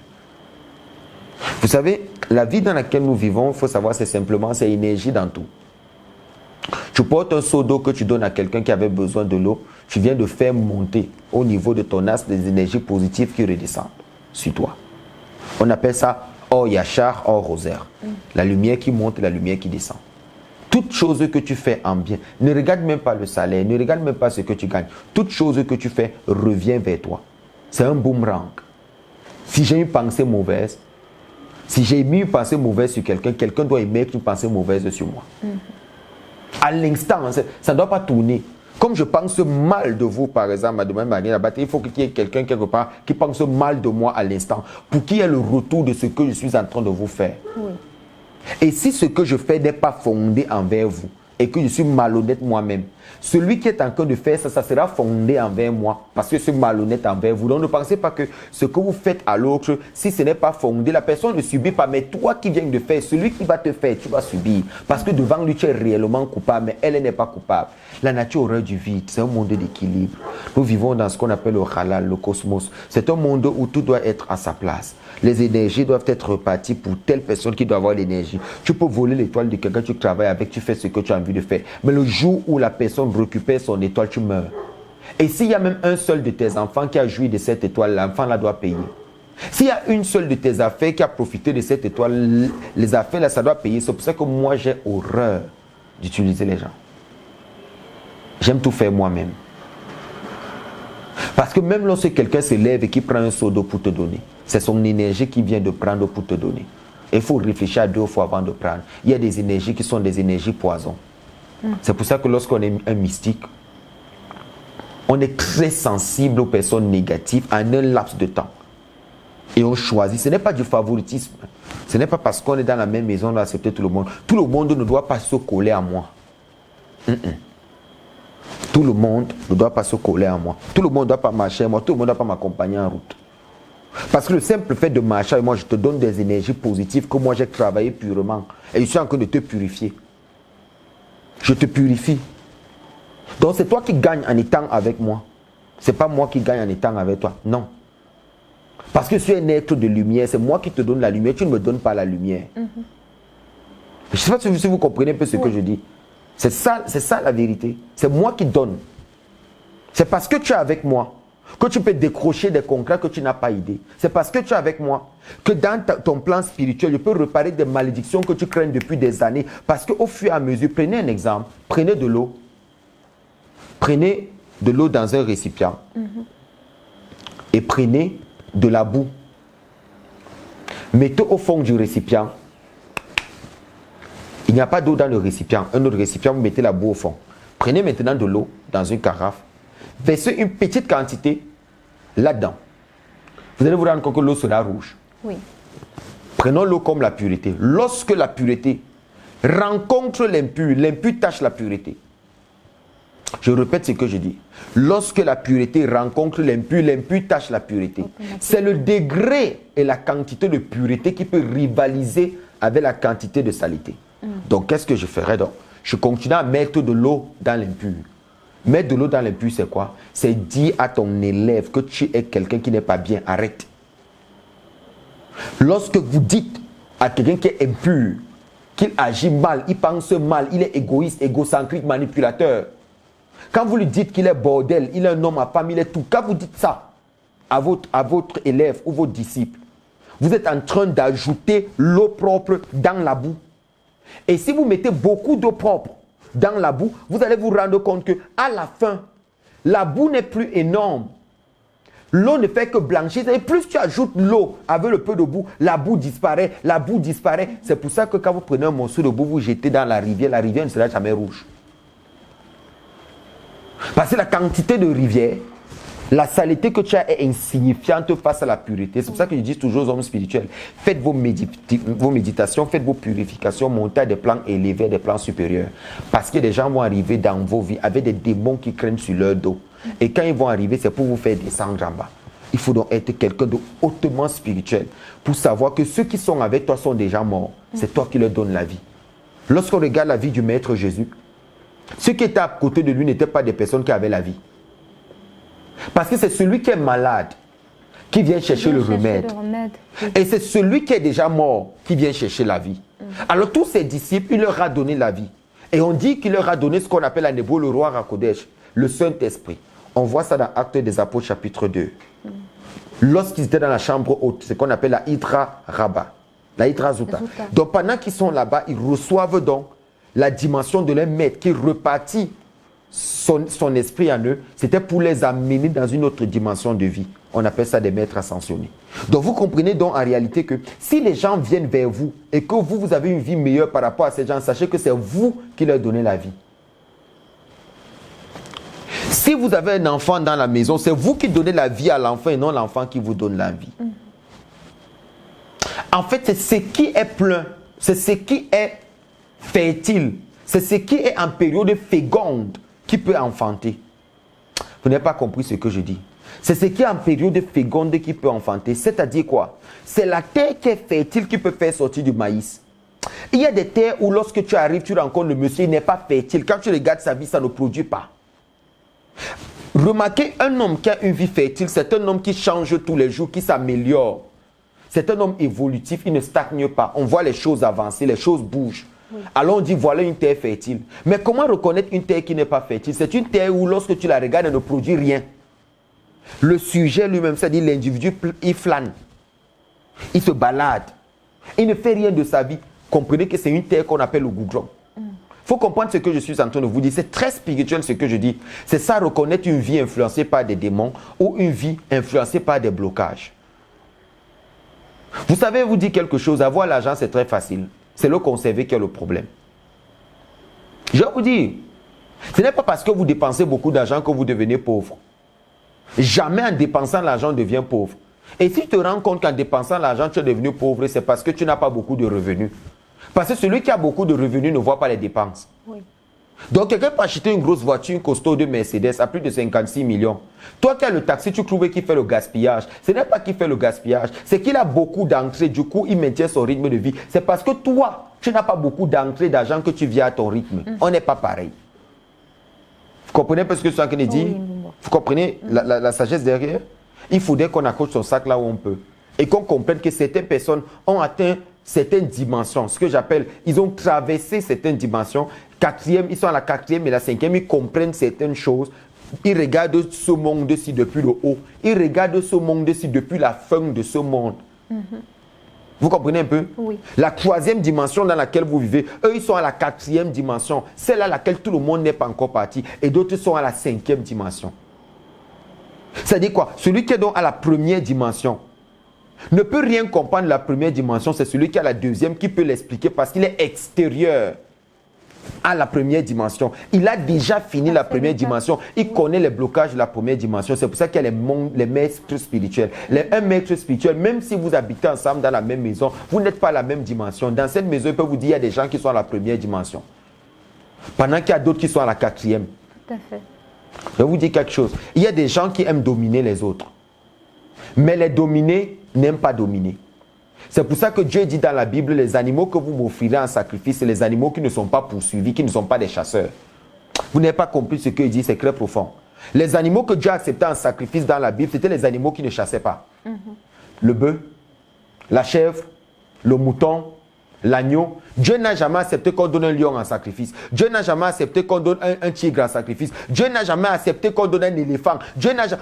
Vous savez, la vie dans laquelle nous vivons, il faut savoir, c'est simplement, c'est énergie dans tout. Tu portes un seau d'eau que tu donnes à quelqu'un qui avait besoin de l'eau, tu viens de faire monter au niveau de ton âme des énergies positives qui redescendent sur toi. On appelle ça or yachar, or rosaire. La lumière qui monte et la lumière qui descend. Toute chose que tu fais en bien, ne regarde même pas le salaire, ne regarde même pas ce que tu gagnes. Toute chose que tu fais revient vers toi. C'est un boomerang. Si j'ai une pensée mauvaise, si j'ai mis une pensée mauvaise sur quelqu'un, quelqu'un doit émettre une pensée mauvaise sur moi. À l'instant, ça ne doit pas tourner. Comme je pense mal de vous, par exemple, de même manière, il faut qu'il y ait quelqu'un quelque part qui pense mal de moi à l'instant pour qu'il y ait le retour de ce que je suis en train de vous faire. Oui. Et si ce que je fais n'est pas fondé envers vous et que je suis malhonnête moi-même, celui qui est en train de faire ça, ça sera fondé envers moi parce que je suis malhonnête envers vous. Donc ne pensez pas que ce que vous faites à l'autre, si ce n'est pas fondé, la personne ne subit pas, mais toi qui viens de faire, celui qui va te faire, tu vas subir. Parce que devant lui, tu es réellement coupable, mais elle n'est pas coupable. La nature horreur du vide, c'est un monde d'équilibre. Nous vivons dans ce qu'on appelle le halal, le cosmos. C'est un monde où tout doit être à sa place. Les énergies doivent être reparties pour telle personne qui doit avoir l'énergie. Tu peux voler l'étoile de quelqu'un que tu travailles avec, tu fais ce que tu as envie de faire. Mais le jour où la personne récupère son étoile, tu meurs. Et s'il y a même un seul de tes enfants qui a joui de cette étoile, l'enfant la doit payer. S'il y a une seule de tes affaires qui a profité de cette étoile, les affaires là, ça doit payer. C'est pour ça que moi, j'ai horreur d'utiliser les gens. J'aime tout faire moi-même. Parce que même lorsque quelqu'un se lève et qui prend un seau d'eau pour te donner, c'est son énergie qui vient de prendre pour te donner. Il faut réfléchir à 2 fois avant de prendre. Il y a des énergies qui sont des énergies poison. C'est pour ça que lorsqu'on est un mystique, on est très sensible aux personnes négatives en un laps de temps. Et on choisit. Ce n'est pas du favoritisme. Ce n'est pas parce qu'on est dans la même maison, on doit accepter tout le monde. Tout le monde ne doit pas se coller à moi. Tout le monde ne doit pas se coller à moi. Tout le monde ne doit pas marcher à moi. Tout le monde ne doit pas m'accompagner en route. Parce que le simple fait de marcher avec moi, je te donne des énergies positives que moi j'ai travaillé purement. Et je suis en train de te purifier. Je te purifie. Donc c'est toi qui gagnes en étant avec moi. Ce n'est pas moi qui gagne en étant avec toi. Non. Parce que je suis un être de lumière. C'est moi qui te donne la lumière. Tu ne me donnes pas la lumière. Je ne sais pas si vous comprenez un peu ce que je dis. C'est ça la vérité. C'est moi qui donne. C'est parce que tu es avec moi que tu peux décrocher des concrets que tu n'as pas idée. C'est parce que tu es avec moi que dans ton plan spirituel, je peux réparer des malédictions que tu crains depuis des années. Parce qu'au fur et à mesure, prenez un exemple, prenez de l'eau. Prenez de l'eau dans un récipient. Et prenez de la boue. Mettez au fond du récipient. Il n'y a pas d'eau dans le récipient. Un autre récipient, vous mettez la boue au fond. Prenez maintenant de l'eau dans une carafe. Versez une petite quantité là-dedans. Vous allez vous rendre compte que l'eau sera rouge. Oui. Prenons l'eau comme la pureté. Lorsque la pureté rencontre l'impur, l'impur tâche la pureté. Je répète ce que je dis. Lorsque la pureté rencontre l'impur, l'impur tâche la pureté. C'est le degré et la quantité de pureté qui peut rivaliser avec la quantité de saleté. Donc, qu'est-ce que je ferai donc? Je continue à mettre de l'eau dans l'impur. Mettre de l'eau dans l'impur, c'est quoi? C'est dire à ton élève que tu es quelqu'un qui n'est pas bien. Arrête. Lorsque vous dites à quelqu'un qui est impur, qu'il agit mal, il pense mal, il est égoïste, égocentrique, manipulateur. Quand vous lui dites qu'il est bordel, il est un homme à femme, il est tout. Quand vous dites ça à votre élève ou vos disciples, vous êtes en train d'ajouter l'eau propre dans la boue. Et si vous mettez beaucoup d'eau propre dans la boue, vous allez vous rendre compte qu'à la fin, la boue n'est plus énorme. L'eau ne fait que blanchir. Et plus tu ajoutes l'eau avec le peu de boue, la boue disparaît, la boue disparaît. C'est pour ça que quand vous prenez un morceau de boue, vous jetez dans la rivière ne sera jamais rouge. Parce que la quantité de rivière, la saleté que tu as est insignifiante face à la pureté. C'est pour ça que je dis toujours aux hommes spirituels, faites vos méditations, faites vos purifications, montez à des plans élevés, des plans supérieurs. Parce que des gens vont arriver dans vos vies avec des démons qui craignent sur leur dos. Et quand ils vont arriver, c'est pour vous faire descendre en bas. Il faut donc être quelqu'un de hautement spirituel pour savoir que ceux qui sont avec toi sont déjà morts. C'est toi qui leur donnes la vie. Lorsqu'on regarde la vie du Maître Jésus, ceux qui étaient à côté de lui n'étaient pas des personnes qui avaient la vie. Parce que c'est celui qui est malade qui vient chercher le remède. Et c'est celui qui est déjà mort qui vient chercher la vie. Alors tous ses disciples, il leur a donné la vie. Et on dit qu'il leur a donné ce qu'on appelle à Nebo le roi Hakodesh, le Saint-Esprit. On voit ça dans Actes des Apôtres chapitre 2. Lorsqu'ils étaient dans la chambre haute, c'est ce qu'on appelle la Hydra Rabba, la Hydra Zuta. Donc pendant qu'ils sont là-bas, ils reçoivent donc la dimension de leur maître qui repartit son esprit en eux. C'était pour les amener dans une autre dimension de vie. On appelle ça des maîtres ascensionnés. Donc vous comprenez donc en réalité que si les gens viennent vers vous et que vous avez une vie meilleure par rapport à ces gens, sachez que c'est vous qui leur donnez la vie. Si vous avez un enfant dans la maison, c'est vous qui donnez la vie à l'enfant et non l'enfant qui vous donne la vie. En fait, c'est ce qui est plein, c'est ce qui est fertile, c'est ce qui est en période féconde qui peut enfanter. Vous n'avez pas compris ce que je dis. C'est ce qui est en période féconde qui peut enfanter. C'est-à-dire quoi? C'est la terre qui est fertile qui peut faire sortir du maïs. Il y a des terres où lorsque tu arrives, tu rencontres le monsieur, il n'est pas fertile. Quand tu regardes sa vie, ça ne produit pas. Remarquez, un homme qui a une vie fertile, c'est un homme qui change tous les jours, qui s'améliore. C'est un homme évolutif, il ne stagne pas. On voit les choses avancer, les choses bougent. Oui. Alors on dit voilà une terre fertile. Mais comment reconnaître une terre qui n'est pas fertile? C'est une terre où lorsque tu la regardes, elle ne produit rien. Le sujet lui-même, c'est-à-dire l'individu, il flâne. Il se balade. Il ne fait rien de sa vie. Comprenez que c'est une terre qu'on appelle le goudron. Il faut comprendre ce que je suis en train de vous dire. C'est très spirituel ce que je dis. C'est ça, reconnaître une vie influencée par des démons ou une vie influencée par des blocages. Vous savez, vous dire quelque chose, avoir l'argent, c'est très facile. C'est le conserver qui est le problème. Je vais vous dire, ce n'est pas parce que vous dépensez beaucoup d'argent que vous devenez pauvre. Jamais en dépensant l'argent, on devient pauvre. Et si tu te rends compte qu'en dépensant l'argent, tu es devenu pauvre, c'est parce que tu n'as pas beaucoup de revenus. Parce que celui qui a beaucoup de revenus ne voit pas les dépenses. Oui. Donc, quelqu'un peut acheter une grosse voiture, une costaud de Mercedes à plus de 56 millions. Toi qui as le taxi, tu trouves qu'il fait le gaspillage. Ce n'est pas qu'il fait le gaspillage, c'est qu'il a beaucoup d'entrées. Du coup, il maintient son rythme de vie. C'est parce que toi, tu n'as pas beaucoup d'entrées d'argent que tu viens à ton rythme. On n'est pas pareil. Vous comprenez un peu ce que je suis en train de dire? Oui. Vous comprenez la sagesse derrière? Il faudrait qu'on accroche son sac là où on peut. Et qu'on comprenne que certaines personnes ont atteint certaines dimensions, ce que j'appelle, ils ont traversé certaines dimensions, ils sont à la 4e et la 5e, ils comprennent certaines choses, ils regardent ce monde-ci depuis le haut, ils regardent ce monde-ci depuis la fin de ce monde. Vous comprenez un peu? Oui. La 3e dimension dans laquelle vous vivez, eux, ils sont à la 4e dimension, celle à laquelle tout le monde n'est pas encore parti, et d'autres sont à la 5e dimension. C'est-à-dire quoi? Celui qui est donc à la 1re dimension ne peut rien comprendre la 1re dimension, c'est celui qui a la 2e qui peut l'expliquer parce qu'il est extérieur à la 1re dimension. Il a déjà fini la 1re dimension. Il connaît les blocages de la 1re dimension. C'est pour ça qu'il y a les maîtres spirituels. Un maître spirituel, même si vous habitez ensemble dans la même maison, vous n'êtes pas à la même dimension. Dans cette maison, il peut vous dire qu'il y a des gens qui sont à la 1re dimension. Pendant qu'il y a d'autres qui sont à la 4e. Tout à fait. Je vais vous dire quelque chose. Il y a des gens qui aiment dominer les autres. Mais les dominés n'aiment pas dominer. C'est pour ça que Dieu dit dans la Bible, les animaux que vous m'offrirez en sacrifice, c'est les animaux qui ne sont pas poursuivis, qui ne sont pas des chasseurs. Vous n'avez pas compris ce qu'il dit, c'est très profond. Les animaux que Dieu acceptait en sacrifice dans la Bible, c'était les animaux qui ne chassaient pas. Le bœuf, la chèvre, le mouton, l'agneau. Dieu n'a jamais accepté qu'on donne un lion en sacrifice. Dieu n'a jamais accepté qu'on donne un tigre en sacrifice. Dieu n'a jamais accepté qu'on donne un éléphant.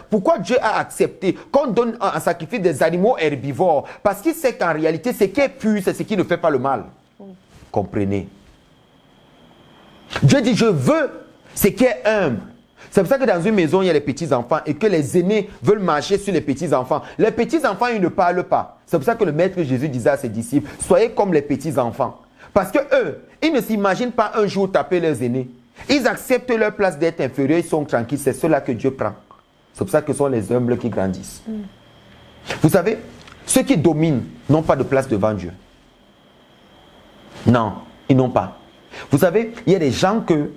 Pourquoi Dieu a accepté qu'on donne en sacrifice des animaux herbivores? Parce qu'il sait qu'en réalité, ce qui est pur, c'est ce qui ne fait pas le mal. Comprenez? Dieu dit, je veux ce qui est humble. C'est pour ça que dans une maison, il y a les petits-enfants et que les aînés veulent marcher sur les petits-enfants. Les petits-enfants, ils ne parlent pas. C'est pour ça que le Maître Jésus disait à ses disciples, soyez comme les petits-enfants. Parce que eux, ils ne s'imaginent pas un jour taper leurs aînés. Ils acceptent leur place d'être inférieurs, ils sont tranquilles. C'est cela que Dieu prend. C'est pour ça que ce sont les humbles qui grandissent. Vous savez, ceux qui dominent n'ont pas de place devant Dieu. Non, ils n'ont pas. Vous savez, il y a des gens que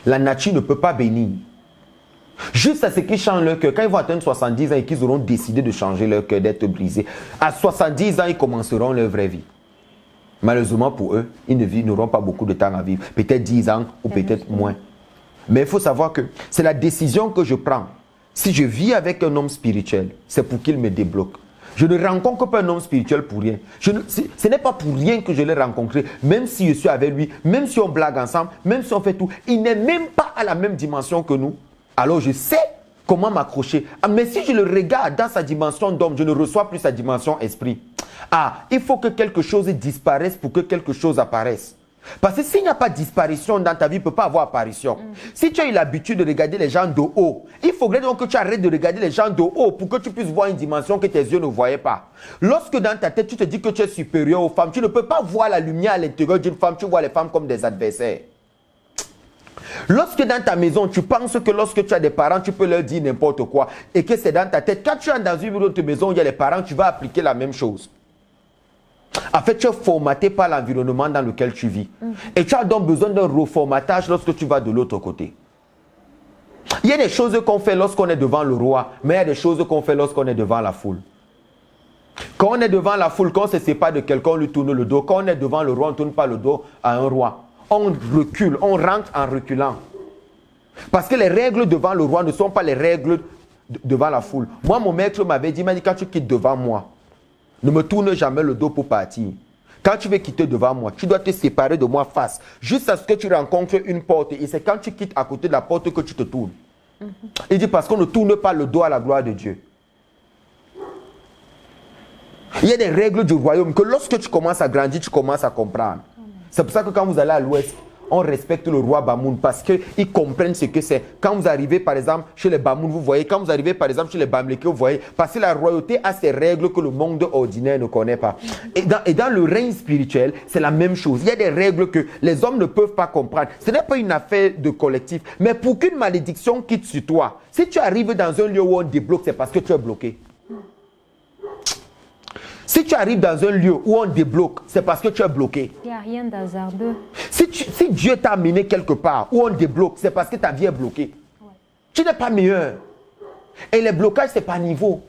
la nature ne peut pas bénir. Juste à ce qu'ils changent leur cœur. Quand ils vont atteindre 70 ans et qu'ils auront décidé de changer leur cœur, d'être brisés, à 70 ans, ils commenceront leur vraie vie. Malheureusement pour eux, ils n'auront pas beaucoup de temps à vivre. Peut-être 10 ans ou peut-être moins. Mais il faut savoir que c'est la décision que je prends. Si je vis avec un homme spirituel, c'est pour qu'il me débloque. Je ne rencontre pas un homme spirituel pour rien. Ce n'est pas pour rien que je l'ai rencontré. Même si je suis avec lui, même si on blague ensemble, même si on fait tout, il n'est même pas à la même dimension que nous. Alors je sais comment m'accrocher. Mais si je le regarde dans sa dimension d'homme, je ne reçois plus sa dimension esprit. Il faut que quelque chose disparaisse pour que quelque chose apparaisse. Parce que s'il n'y a pas de disparition dans ta vie, il ne peut pas avoir apparition. Si tu as eu l'habitude de regarder les gens de haut, il faudrait donc que tu arrêtes de regarder les gens de haut pour que tu puisses voir une dimension que tes yeux ne voyaient pas. Lorsque dans ta tête, tu te dis que tu es supérieur aux femmes, tu ne peux pas voir la lumière à l'intérieur d'une femme, tu vois les femmes comme des adversaires. Lorsque dans ta maison, tu penses que lorsque tu as des parents, tu peux leur dire n'importe quoi et que c'est dans ta tête, quand tu es dans une autre maison où il y a les parents, tu vas appliquer la même chose. En fait, tu es formaté par l'environnement dans lequel tu vis. Et tu as donc besoin d'un reformatage lorsque tu vas de l'autre côté. Il y a des choses qu'on fait lorsqu'on est devant le roi, mais il y a des choses qu'on fait lorsqu'on est devant la foule. Quand on est devant la foule, quand on se sépare de quelqu'un, on lui tourne le dos. Quand on est devant le roi, on ne tourne pas le dos à un roi. On recule, on rentre en reculant. Parce que les règles devant le roi ne sont pas les règles devant la foule. Moi, mon maître m'avait dit, quand tu quittes devant moi, ne me tourne jamais le dos pour partir. Quand tu veux quitter devant moi, tu dois te séparer de moi face. Jusqu'à ce que tu rencontres une porte. Et c'est quand tu quittes à côté de la porte que tu te tournes. Il dit parce qu'on ne tourne pas le dos à la gloire de Dieu. Il y a des règles du royaume que lorsque tu commences à grandir, tu commences à comprendre. C'est pour ça que quand vous allez à l'ouest, on respecte le roi Bamoun parce qu'ils comprennent ce que c'est. Quand vous arrivez par exemple chez les Bamoun, vous voyez. Quand vous arrivez par exemple chez les Bamléké, vous voyez. Parce que la royauté a ses règles que le monde ordinaire ne connaît pas. Et dans le règne spirituel, c'est la même chose. Il y a des règles que les hommes ne peuvent pas comprendre. Ce n'est pas une affaire de collectif. Mais pour qu'une malédiction quitte sur toi, si tu arrives dans un lieu où on débloque, c'est parce que tu es bloqué. Si tu arrives dans un lieu où on débloque, c'est parce que tu es bloqué. Il n'y a rien d'hasardeux. Si Dieu t'a amené quelque part où on débloque, c'est parce que ta vie est bloquée. Ouais. Tu n'es pas meilleur. Et les blocages, ce n'est pas niveau.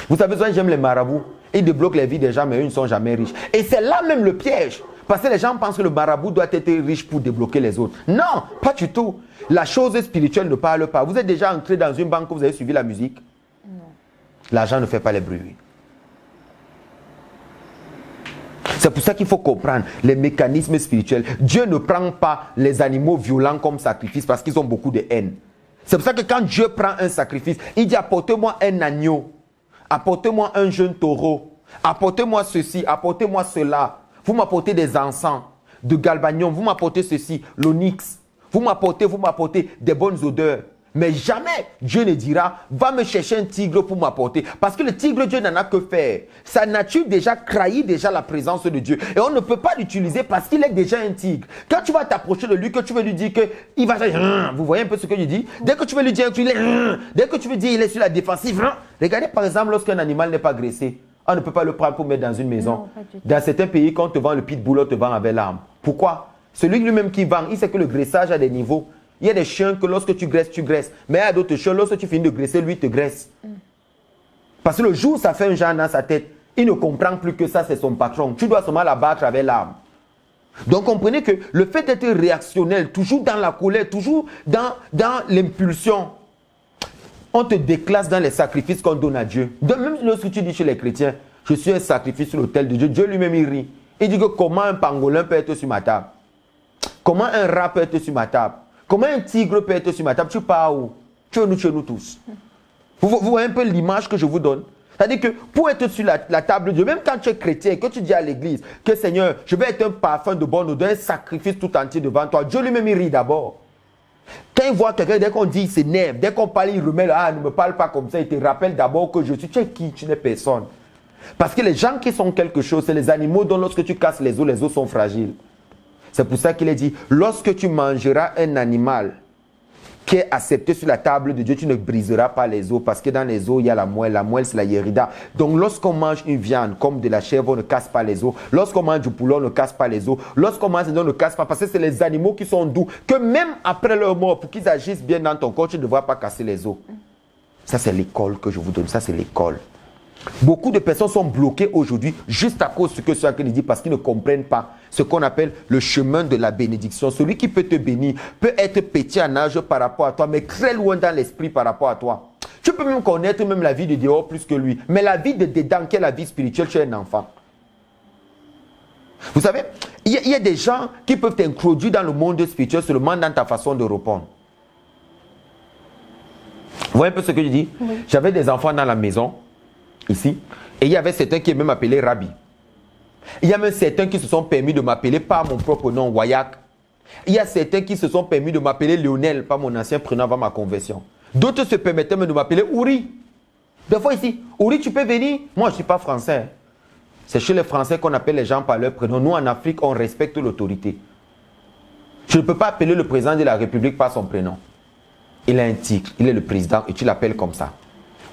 Vous savez, j'aime les marabouts. Ils débloquent les vies des gens, mais eux ne sont jamais riches. Et c'est là même le piège. Parce que les gens pensent que le marabout doit être riche pour débloquer les autres. Non, pas du tout. La chose spirituelle ne parle pas. Vous êtes déjà entré dans une banque où vous avez suivi la musique? L'argent ne fait pas les bruits. C'est pour ça qu'il faut comprendre les mécanismes spirituels. Dieu ne prend pas les animaux violents comme sacrifice parce qu'ils ont beaucoup de haine. C'est pour ça que quand Dieu prend un sacrifice, il dit apportez-moi un agneau, apportez-moi un jeune taureau, apportez-moi ceci, apportez-moi cela. Vous m'apportez des encens, de galbanium, vous m'apportez ceci, l'onyx. Vous m'apportez des bonnes odeurs. Mais jamais Dieu ne dira, va me chercher un tigre pour m'apporter. Parce que le tigre, Dieu n'en a que faire. Sa nature déjà trahit déjà la présence de Dieu. Et on ne peut pas l'utiliser parce qu'il est déjà un tigre. Quand tu vas t'approcher de lui, que tu veux lui dire qu'il va faire, vous voyez un peu ce que je dis? Dès que tu veux lui dire qu'il est, dès que tu veux dire qu'il est sur la défensive, regardez par exemple lorsqu'un animal n'est pas graissé. On ne peut pas le prendre pour mettre dans une maison. Non, dans certains pays, quand on te vend le pitbull, on te vend avec l'arme. Pourquoi? Celui lui-même qui vend, il sait que le graissage a des niveaux. Il y a des chiens que lorsque tu graisses, tu graisses. Mais il y a d'autres chiens, lorsque tu finis de graisser, lui, il te graisse. Parce que le jour où ça fait un genre dans sa tête, il ne comprend plus que ça, c'est son patron. Tu dois seulement l'abattre avec l'arme. Donc, comprenez que le fait d'être réactionnel, toujours dans la colère, toujours dans l'impulsion, on te déclasse dans les sacrifices qu'on donne à Dieu. Donc, même lorsque tu dis chez les chrétiens, je suis un sacrifice sur l'autel de Dieu, Dieu lui-même, il rit. Il dit que comment un pangolin peut être sur ma table? Comment un rat peut être sur ma table? Comment un tigre peut être sur ma table? Tu pars où? Tu es chez nous tous. Vous voyez un peu l'image que je vous donne? C'est-à-dire que pour être sur la table de Dieu, même quand tu es chrétien, que tu dis à l'église que Seigneur, je vais être un parfum de bonne odeur, un sacrifice tout entier devant toi, Dieu lui-même il rit d'abord. Quand il voit quelqu'un, dès qu'on dit, il s'énerve, dès qu'on parle, il remet ne me parle pas comme ça, il te rappelle d'abord que je suis. Tu es qui? Tu n'es personne. Parce que les gens qui sont quelque chose, c'est les animaux dont lorsque tu casses les os sont fragiles. C'est pour ça qu'il est dit, lorsque tu mangeras un animal qui est accepté sur la table de Dieu, tu ne briseras pas les os, parce que dans les os, il y a la moelle c'est la yérida. Donc lorsqu'on mange une viande comme de la chèvre, on ne casse pas les os. Lorsqu'on mange du poulet, on ne casse pas les os. Lorsqu'on mange des os, on ne casse pas, parce que c'est les animaux qui sont doux, que même après leur mort, pour qu'ils agissent bien dans ton corps, tu ne devras pas casser les os. Ça, c'est l'école que je vous donne, ça c'est l'école. Beaucoup de personnes sont bloquées aujourd'hui juste à cause de ce que Sacré dit, parce qu'ils ne comprennent pas ce qu'on appelle le chemin de la bénédiction. Celui qui peut te bénir peut être petit en âge par rapport à toi, mais très loin dans l'esprit par rapport à toi. Tu peux même connaître même la vie de dehors plus que lui, mais la vie de dedans, qui est la vie spirituelle, tu es un enfant. Vous savez, il y a des gens qui peuvent t'introduire dans le monde spirituel seulement dans ta façon de répondre. Vous voyez un peu ce que je dis? Oui. J'avais des enfants dans la maison, ici, et il y avait certains qui même appelé Rabbi. Il y a même certains qui se sont permis de m'appeler par mon propre nom, Wayak. Il y a certains qui se sont permis de m'appeler Lionel, par mon ancien prénom avant ma conversion. D'autres se permettaient même de m'appeler Ouri. Des fois ici, Ouri, tu peux venir? Moi, je ne suis pas français. C'est chez les Français qu'on appelle les gens par leur prénom. Nous, en Afrique, on respecte l'autorité. Je ne peux pas appeler le président de la République par son prénom. Il a un titre, il est le président et tu l'appelles comme ça.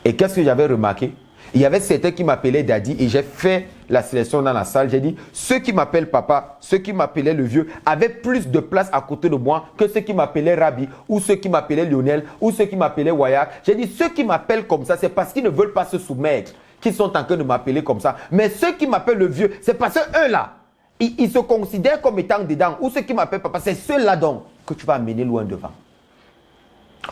Et qu'est-ce que j'avais remarqué? Il y avait certains qui m'appelaient Daddy et j'ai fait la sélection dans la salle. J'ai dit, ceux qui m'appellent papa, ceux qui m'appelaient le vieux, avaient plus de place à côté de moi que ceux qui m'appelaient Rabbi, ou ceux qui m'appelaient Lionel, ou ceux qui m'appelaient Wayak. J'ai dit, ceux qui m'appellent comme ça, c'est parce qu'ils ne veulent pas se soumettre, qu'ils sont en train de m'appeler comme ça. Mais ceux qui m'appellent le vieux, c'est parce qu'eux là, ils se considèrent comme étant dedans. Ou ceux qui m'appellent papa, c'est ceux-là donc que tu vas amener loin devant.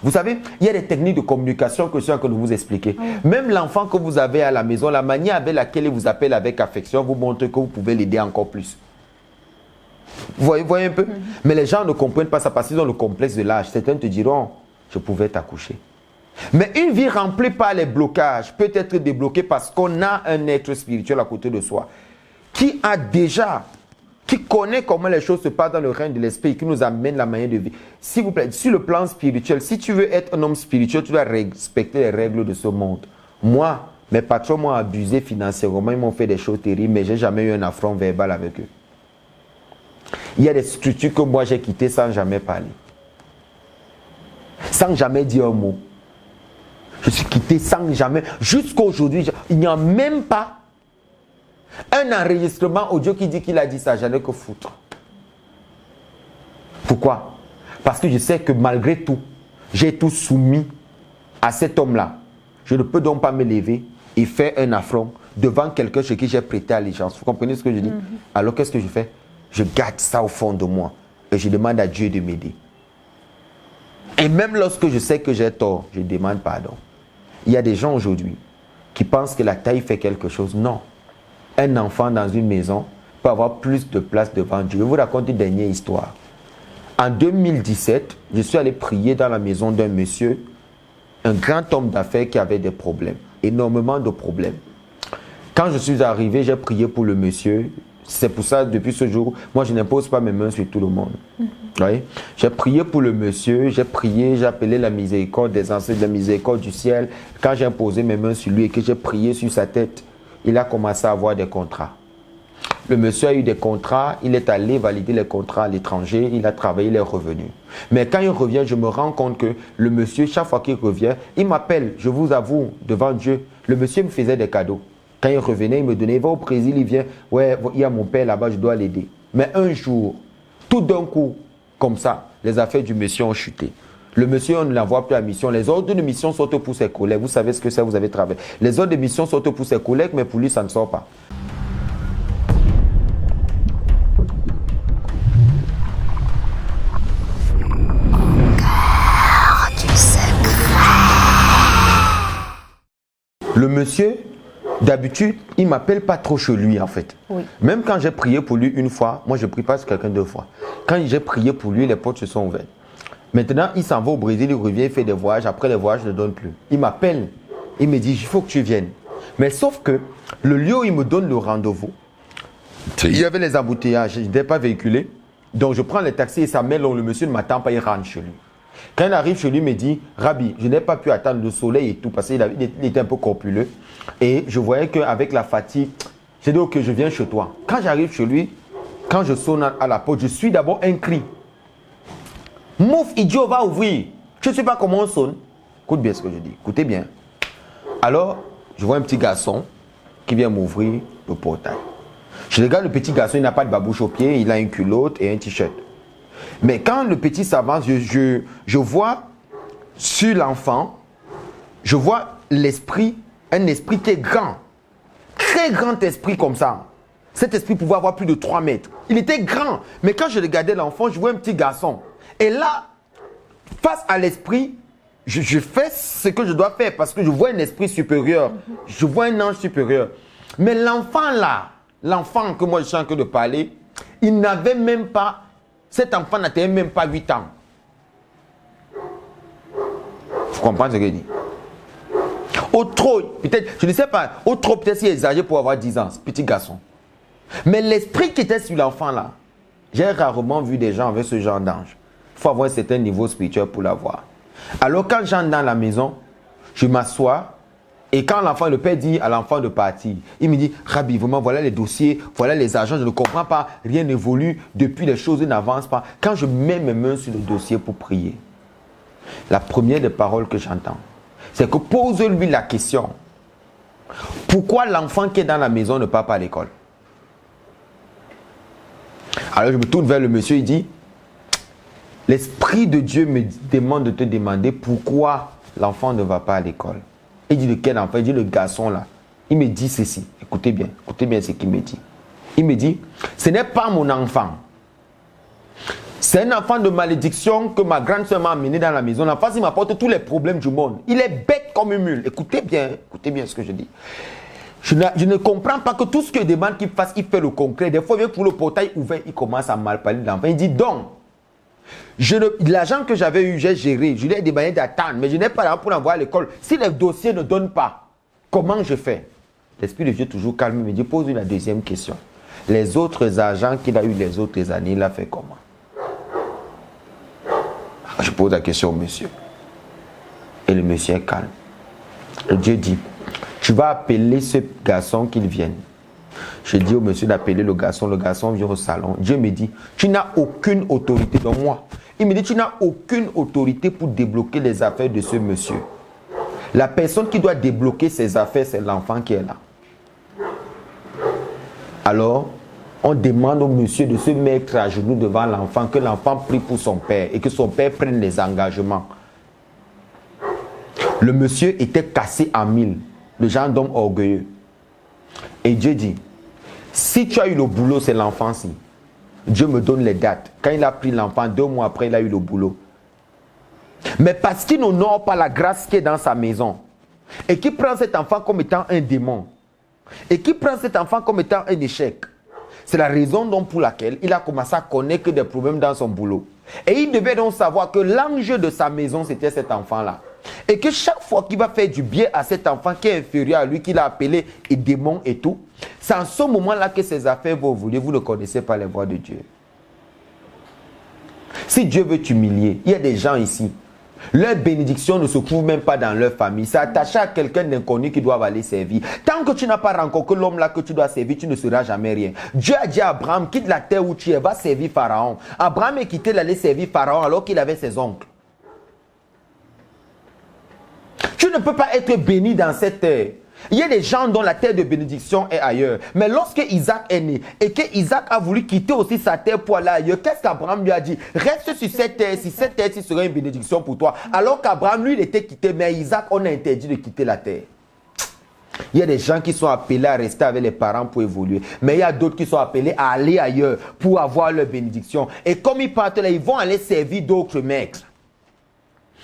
Vous savez, il y a des techniques de communication que je suis en train de vous expliquer. Même l'enfant que vous avez à la maison, la manière avec laquelle il vous appelle avec affection vous montre que vous pouvez l'aider encore plus. Vous voyez un peu? Mais les gens ne comprennent pas ça parce qu'ils ont le complexe de l'âge. Certains te diront, je pouvais t'accoucher. Mais une vie remplie par les blocages peut être débloquée parce qu'on a un être spirituel à côté de soi qui a déjà... qui connaît comment les choses se passent dans le règne de l'esprit, qui nous amène la manière de vivre. S'il vous plaît, sur le plan spirituel, si tu veux être un homme spirituel, tu dois respecter les règles de ce monde. Moi, mes patrons m'ont abusé financièrement, ils m'ont fait des choses terribles, mais je n'ai jamais eu un affront verbal avec eux. Il y a des structures que moi j'ai quittées sans jamais parler. Sans jamais dire un mot. Je suis quitté sans jamais. Jusqu'à aujourd'hui, il n'y a même pas un enregistrement audio qui dit qu'il a dit ça, j'en ai que foutre. Pourquoi? Parce que je sais que malgré tout, j'ai tout soumis à cet homme-là. Je ne peux donc pas me lever et faire un affront devant quelqu'un chez qui j'ai prêté allégeance. Vous comprenez ce que je dis? Alors qu'est-ce que je fais? Je garde ça au fond de moi et je demande à Dieu de m'aider. Et même lorsque je sais que j'ai tort, je demande pardon. Il y a des gens aujourd'hui qui pensent que la taille fait quelque chose. Non. Un enfant dans une maison peut avoir plus de place devant Dieu. Je vous raconte une dernière histoire. En 2017, je suis allé prier dans la maison d'un monsieur, un grand homme d'affaires qui avait des problèmes, énormément de problèmes. Quand je suis arrivé, j'ai prié pour le monsieur. C'est pour ça, depuis ce jour, moi je n'impose pas mes mains sur tout le monde. J'ai prié pour le monsieur, j'ai prié, j'ai appelé la miséricorde des ancêtres, la miséricorde du ciel. Quand j'ai imposé mes mains sur lui et que j'ai prié sur sa tête, il a commencé à avoir des contrats. Le monsieur a eu des contrats, il est allé valider les contrats à l'étranger, il a travaillé, il est revenu. Mais quand il revient, je me rends compte que le monsieur, chaque fois qu'il revient, il m'appelle, je vous avoue, devant Dieu, le monsieur me faisait des cadeaux. Quand il revenait, il me donnait, il va au Brésil, il vient, ouais, il y a mon père là-bas, je dois l'aider. Mais un jour, tout d'un coup, comme ça, les affaires du monsieur ont chuté. Le monsieur, on ne l'envoie plus à mission. Les ordres de mission sortent pour ses collègues. Vous savez ce que c'est, vous avez travaillé. Les ordres de mission sortent pour ses collègues, mais pour lui, ça ne sort pas. Le monsieur, d'habitude, il ne m'appelle pas trop chez lui, en fait. Oui. Même quand j'ai prié pour lui une fois, moi, je ne prie pas sur quelqu'un deux fois. Quand j'ai prié pour lui, les portes se sont ouvertes. Maintenant, il s'en va au Brésil, il revient, il fait des voyages. Après les voyages, je ne donne plus. Il m'appelle, il me dit, il faut que tu viennes. Mais sauf que le lieu où il me donne le rendez-vous, il y avait les embouteillages, je n'étais pas véhiculé. Donc je prends les taxis et ça met long. Le monsieur ne m'attend pas, il rentre chez lui. Quand il arrive chez lui, il me dit, Rabbi, je n'ai pas pu attendre le soleil et tout, parce qu'il était un peu corpuleux. Et je voyais qu'avec la fatigue, j'ai dit, ok, je viens chez toi. Quand j'arrive chez lui, quand je sonne à la porte, je suis d'abord un cri. Mouf, idiot, va ouvrir. Je ne sais pas comment on sonne. Écoute bien ce que je dis. Écoutez bien. Alors, je vois un petit garçon qui vient m'ouvrir le portail. Je regarde le petit garçon, il n'a pas de babouche au pied, il a une culotte et un t-shirt. Mais quand le petit s'avance, je vois sur l'enfant, je vois l'esprit, un esprit qui est grand. Très grand esprit comme ça. Cet esprit pouvait avoir plus de 3 mètres. Il était grand. Mais quand je regardais l'enfant, je vois un petit garçon. Et là, face à l'esprit, je fais ce que je dois faire parce que je vois un esprit supérieur. Je vois un ange supérieur. Mais l'enfant là, l'enfant que moi je suis en train de parler, il n'avait même pas, cet enfant n'avait même pas 8 ans. Vous comprenez ce que je dis? Au trop, peut-être, je ne sais pas, au trop peut-être s'il est exagéré pour avoir 10 ans, ce petit garçon. Mais l'esprit qui était sur l'enfant là, j'ai rarement vu des gens avec ce genre d'ange. Il faut avoir un certain niveau spirituel pour l'avoir. Alors quand j'entre dans la maison, je m'assois. Et quand l'enfant, le père dit à l'enfant de partir, il me dit, Rabbi, vraiment, voilà les dossiers, voilà les agents, je ne comprends pas, rien n'évolue, depuis les choses n'avancent pas. Quand je mets mes mains sur le dossier pour prier, la première des paroles que j'entends, c'est que pose-lui la question, pourquoi l'enfant qui est dans la maison ne part pas à l'école? Alors je me tourne vers le monsieur, il dit, l'Esprit de Dieu me demande de te demander pourquoi l'enfant ne va pas à l'école. Il dit de quel enfant? Il dit le garçon là. Il me dit ceci. Écoutez bien ce qu'il me dit. Il me dit, ce n'est pas mon enfant. C'est un enfant de malédiction que ma grande soeur m'a amené dans la maison. L'enfant, il m'apporte tous les problèmes du monde. Il est bête comme une mule. Écoutez bien ce que je dis. Je ne comprends pas que tout ce que je demande qu'il fasse, il fait le concret. Des fois, il vient pour le portail ouvert, il commence à mal parler de l'enfant. Il dit donc, l'argent que j'avais eu, j'ai géré. Je lui ai demandé d'attendre, mais je n'ai pas l'argent pour l'envoyer à l'école. Si les dossiers ne donnent pas, comment je fais? L'Esprit de Dieu toujours calme, me dit, pose-lui la deuxième question. Les autres agents qu'il a eu les autres années, il a fait comment? Je pose la question au monsieur. Et le monsieur est calme. Et Dieu dit, tu vas appeler ce garçon qu'il vienne. Je dis au monsieur d'appeler le garçon vient au salon. Dieu me dit, tu n'as aucune autorité dans moi. Il me dit, tu n'as aucune autorité pour débloquer les affaires de ce monsieur. La personne qui doit débloquer ses affaires, c'est l'enfant qui est là. Alors, on demande au monsieur de se mettre à genoux devant l'enfant, que l'enfant prie pour son père et que son père prenne les engagements. Le monsieur était cassé en mille, le genre d'homme orgueilleux. Et Dieu dit, si tu as eu le boulot, c'est l'enfant-ci. Dieu me donne les dates. Quand il a pris l'enfant, 2 mois après, il a eu le boulot. Mais parce qu'il n'honore pas la grâce qui est dans sa maison, et qui prend cet enfant comme étant un démon, et qui prend cet enfant comme étant un échec, c'est la raison donc pour laquelle il a commencé à connaître des problèmes dans son boulot. Et il devait donc savoir que l'enjeu de sa maison, c'était cet enfant-là. Et que chaque fois qu'il va faire du bien à cet enfant qui est inférieur à lui, qu'il a appelé et démon et tout, c'est en ce moment-là que ses affaires vont évoluer. Vous ne connaissez pas les voies de Dieu. Si Dieu veut t'humilier, il y a des gens ici, leur bénédiction ne se trouve même pas dans leur famille. C'est attaché à quelqu'un d'inconnu qui doit aller servir. Tant que tu n'as pas rencontré l'homme là que tu dois servir, tu ne seras jamais rien. Dieu a dit à Abraham, quitte la terre où tu es, va servir Pharaon. Abraham est quitté d'aller servir Pharaon alors qu'il avait ses oncles. Tu ne peux pas être béni dans cette terre. Il y a des gens dont la terre de bénédiction est ailleurs. Mais lorsque Isaac est né et que Isaac a voulu quitter aussi sa terre pour aller ailleurs, qu'est-ce qu'Abraham lui a dit? Reste sur cette terre-ci, cette terre-ci sera une bénédiction pour toi. Alors qu'Abraham, lui, il était quitté, mais Isaac, on a interdit de quitter la terre. Il y a des gens qui sont appelés à rester avec les parents pour évoluer. Mais il y a d'autres qui sont appelés à aller ailleurs pour avoir leur bénédiction. Et comme ils partent là, ils vont aller servir d'autres maîtres.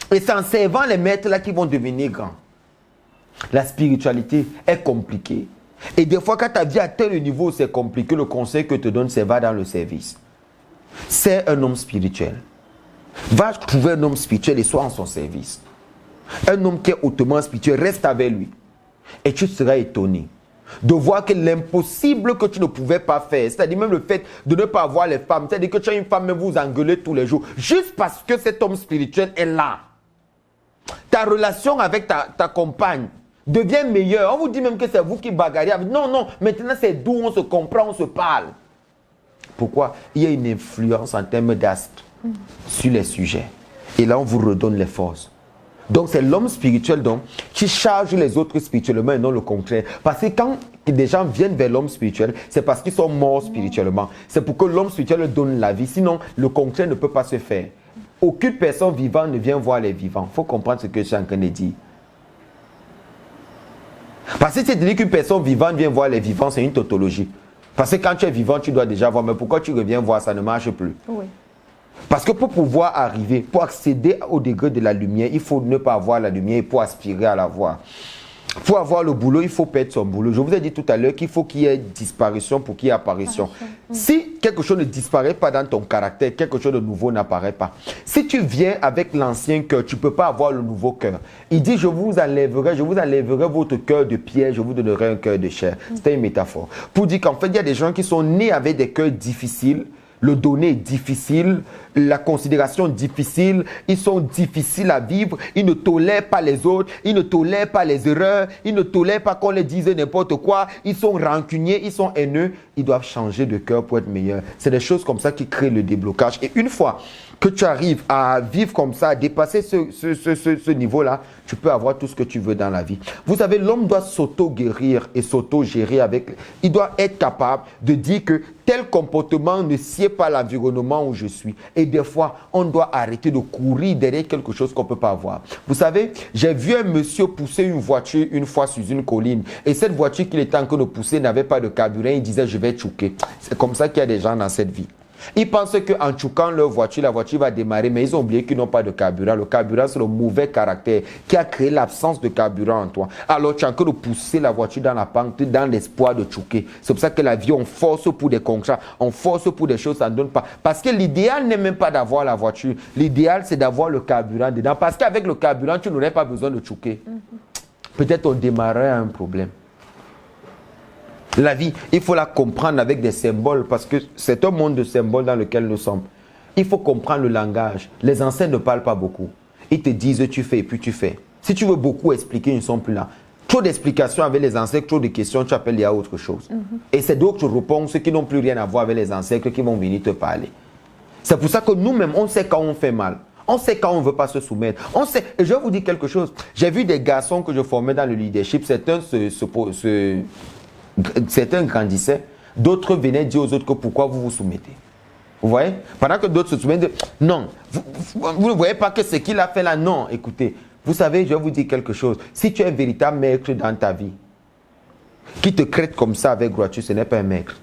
Et c'est en servant les maîtres là qu'ils vont devenir grands. La spiritualité est compliquée. Et des fois, quand ta vie à tel niveau où c'est compliqué, le conseil que je te donne, c'est va dans le service. C'est un homme spirituel. Va trouver un homme spirituel et sois en son service. Un homme qui est hautement spirituel, reste avec lui. Et tu seras étonné de voir que l'impossible que tu ne pouvais pas faire, c'est-à-dire même le fait de ne pas avoir les femmes, c'est-à-dire que tu as une femme, même vous engueulez tous les jours, juste parce que cet homme spirituel est là. Ta relation avec ta compagne devient meilleure. On vous dit même que c'est vous qui bagarrez. Non, maintenant c'est doux, on se comprend, on se parle. Pourquoi? Il y a une influence en termes d'astre sur les sujets. Et là, on vous redonne les forces. Donc, c'est l'homme spirituel donc, qui charge les autres spirituellement et non le contraire. Parce que quand des gens viennent vers l'homme spirituel, c'est parce qu'ils sont morts spirituellement. C'est pour que l'homme spirituel leur donne la vie. Sinon, le contraire ne peut pas se faire. Aucune personne vivante ne vient voir les vivants. Il faut comprendre ce que je suis en train de dire. Parce que si tu dis qu'une personne vivante vient voir les vivants, c'est une tautologie. Parce que quand tu es vivant, tu dois déjà voir. Mais pourquoi tu reviens voir, ça ne marche plus. Oui. Parce que pour pouvoir arriver, pour accéder au degré de la lumière, il faut ne pas avoir la lumière pour aspirer à la voir. Pour avoir le boulot, il faut perdre son boulot. Je vous ai dit tout à l'heure qu'il faut qu'il y ait disparition pour qu'il y ait apparition. Si quelque chose ne disparaît pas dans ton caractère, quelque chose de nouveau n'apparaît pas. Si tu viens avec l'ancien cœur, tu ne peux pas avoir le nouveau cœur. Il dit, je vous enlèverai votre cœur de pierre, je vous donnerai un cœur de chair. C'était une métaphore. Pour dire qu'en fait, il y a des gens qui sont nés avec des cœurs difficiles. Le donner est difficile, la considération difficile, ils sont difficiles à vivre, ils ne tolèrent pas les autres, ils ne tolèrent pas les erreurs, ils ne tolèrent pas qu'on les dise n'importe quoi, ils sont rancuniers, ils sont haineux, ils doivent changer de cœur pour être meilleurs. C'est des choses comme ça qui créent le déblocage. Et une fois que tu arrives à vivre comme ça, à dépasser ce niveau-là, tu peux avoir tout ce que tu veux dans la vie. Vous savez, l'homme doit s'auto-guérir et s'auto-gérer avec... Il doit être capable de dire que tel comportement ne sied pas l'environnement où je suis. Et des fois, on doit arrêter de courir derrière quelque chose qu'on ne peut pas avoir. Vous savez, j'ai vu un monsieur pousser une voiture une fois sur une colline. Et cette voiture qu'il était en train de pousser n'avait pas de carburant. Il disait, je vais choquer. C'est comme ça qu'il y a des gens dans cette vie. Ils pensent qu'en choquant leur voiture, la voiture va démarrer, mais ils ont oublié qu'ils n'ont pas de carburant. Le carburant, c'est le mauvais caractère qui a créé l'absence de carburant en toi. Alors, tu es en train de pousser la voiture dans la pente dans l'espoir de choquer. C'est pour ça que la vie, on force pour des contrats, on force pour des choses, ça ne donne pas. Parce que l'idéal n'est même pas d'avoir la voiture. L'idéal, c'est d'avoir le carburant dedans. Parce qu'avec le carburant, tu n'aurais pas besoin de choquer. Peut-être on démarrait un problème. La vie, il faut la comprendre avec des symboles parce que c'est un monde de symboles dans lequel nous sommes. Il faut comprendre le langage. Les anciens ne parlent pas beaucoup. Ils te disent tu fais et puis tu fais. Si tu veux beaucoup expliquer, ils ne sont plus là. Trop d'explications avec les ancêtres, trop de questions, tu appelles il y a autre chose. Et c'est d'autres réponses qui n'ont plus rien à voir avec les ancêtres qui vont venir te parler. C'est pour ça que nous-mêmes, on sait quand on fait mal. On sait quand on ne veut pas se soumettre. On sait, et je vais vous dire quelque chose. J'ai vu des garçons que je formais dans le leadership. Certains grandissaient, d'autres venaient dire aux autres que pourquoi vous vous soumettez. Vous voyez? Pendant que d'autres se soumettent, non, vous ne voyez pas que ce qu'il a fait là, non, écoutez, vous savez, je vais vous dire quelque chose. Si tu es un véritable maître dans ta vie, qui te crête comme ça avec gratuit, ce n'est pas un maître.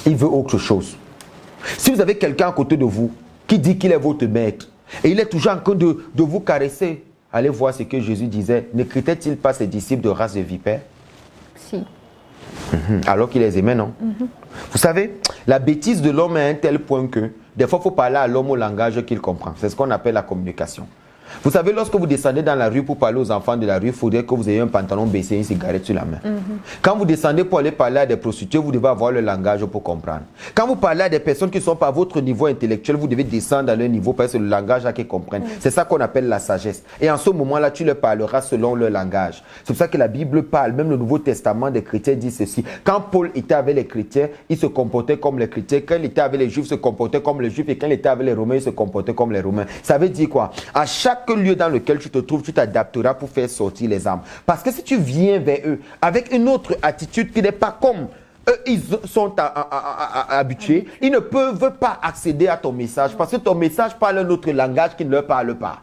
Il veut autre chose. Si vous avez quelqu'un à côté de vous qui dit qu'il est votre maître et il est toujours en train de vous caresser, allez voir ce que Jésus disait. Ne craitait-il pas ses disciples de race de vipères? Si. Alors qu'il les aimait, non? Vous savez, la bêtise de l'homme est à un tel point que des fois, il faut parler à l'homme au langage qu'il comprend. C'est ce qu'on appelle la communication. Vous savez, lorsque vous descendez dans la rue pour parler aux enfants de la rue, il faudrait que vous ayez un pantalon baissé et une cigarette sur la main. Quand vous descendez pour aller parler à des prostituées, vous devez avoir le langage pour comprendre. Quand vous parlez à des personnes qui ne sont pas à votre niveau intellectuel, vous devez descendre à leur niveau parce que c'est le langage qu'ils comprennent. C'est ça qu'on appelle la sagesse. Et en ce moment-là, tu leur parleras selon leur langage. C'est pour ça que la Bible parle, même le Nouveau Testament des chrétiens dit ceci. Quand Paul était avec les chrétiens, il se comportait comme les chrétiens. Quand il était avec les juifs, il se comportait comme les juifs. Et quand il était avec les romains, il se comportait comme les romains. Ça veut dire quoi? À chaque lieu dans lequel tu te trouves, tu t'adapteras pour faire sortir les âmes. Parce que si tu viens vers eux avec une autre attitude qui n'est pas comme eux, ils sont habitués, ils ne peuvent pas accéder à ton message parce que ton message parle un autre langage qui ne leur parle pas.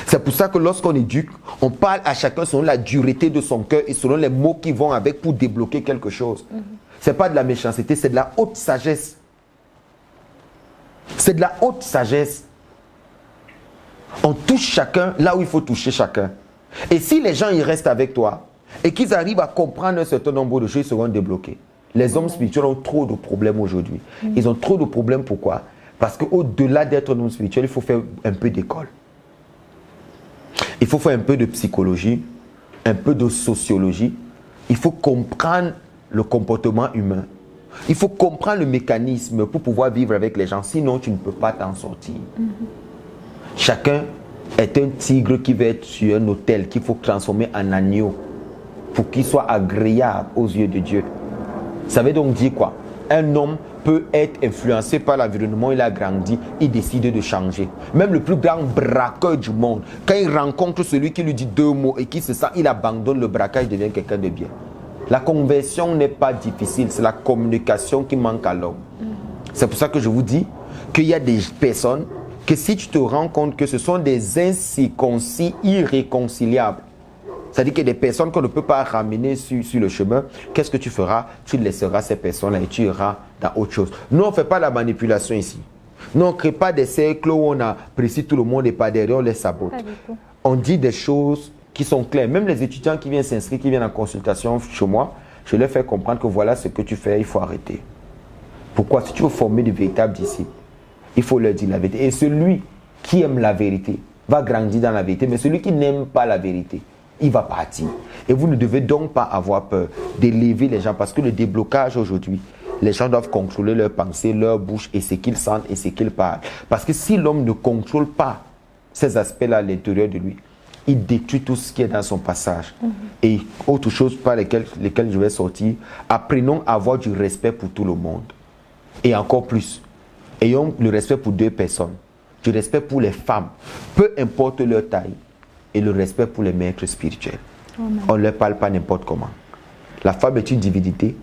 C'est pour ça que lorsqu'on éduque, on parle à chacun selon la dureté de son cœur et selon les mots qui vont avec pour débloquer quelque chose. Ce n'est pas de la méchanceté, c'est de la haute sagesse. C'est de la haute sagesse. On touche chacun là où il faut toucher chacun. Et si les gens ils restent avec toi et qu'ils arrivent à comprendre un certain nombre de choses, ils seront débloqués. Les hommes spirituels ont trop de problèmes aujourd'hui. Ils ont trop de problèmes, pourquoi? Parce qu'au-delà d'être un homme spirituel, il faut faire un peu d'école. Il faut faire un peu de psychologie, un peu de sociologie. Il faut comprendre le comportement humain. Il faut comprendre le mécanisme pour pouvoir vivre avec les gens. Sinon, tu ne peux pas t'en sortir. Chacun est un tigre qui va être sur un autel qu'il faut transformer en agneau pour qu'il soit agréable aux yeux de Dieu. Ça veut donc dire quoi? Un homme peut être influencé par l'environnement, il a grandi, il décide de changer. Même le plus grand braqueur du monde, quand il rencontre celui qui lui dit 2 mots et qui se sent, il abandonne le braquage, il devient quelqu'un de bien. La conversion n'est pas difficile, c'est la communication qui manque à l'homme. C'est pour ça que je vous dis qu'il y a des personnes que si tu te rends compte que ce sont des incirconcis irréconciliables, c'est-à-dire que des personnes qu'on ne peut pas ramener sur le chemin, qu'est-ce que tu feras? Tu laisseras ces personnes-là et tu iras dans autre chose. Nous, on ne fait pas la manipulation ici. Nous, on ne crée pas des cercles où on apprécie tout le monde et pas derrière, on les sabote. On dit des choses qui sont claires. Même les étudiants qui viennent s'inscrire, qui viennent en consultation chez moi, je leur fais comprendre que voilà ce que tu fais, il faut arrêter. Pourquoi? Si tu veux former de véritables disciples, il faut leur dire la vérité. Et celui qui aime la vérité va grandir dans la vérité, mais celui qui n'aime pas la vérité, il va partir. Et vous ne devez donc pas avoir peur d'élever les gens, parce que le déblocage aujourd'hui, les gens doivent contrôler leurs pensées, leur bouche et ce qu'ils sentent et ce qu'ils parlent. Parce que si l'homme ne contrôle pas ces aspects-là à l'intérieur de lui, il détruit tout ce qui est dans son passage. Et autre chose par lesquelles je vais sortir, apprenons à avoir du respect pour tout le monde. Et encore plus, ayons le respect pour 2 personnes. Du respect pour les femmes, peu importe leur taille. Et le respect pour les maîtres spirituels. On ne leur parle pas n'importe comment. La femme est une divinité.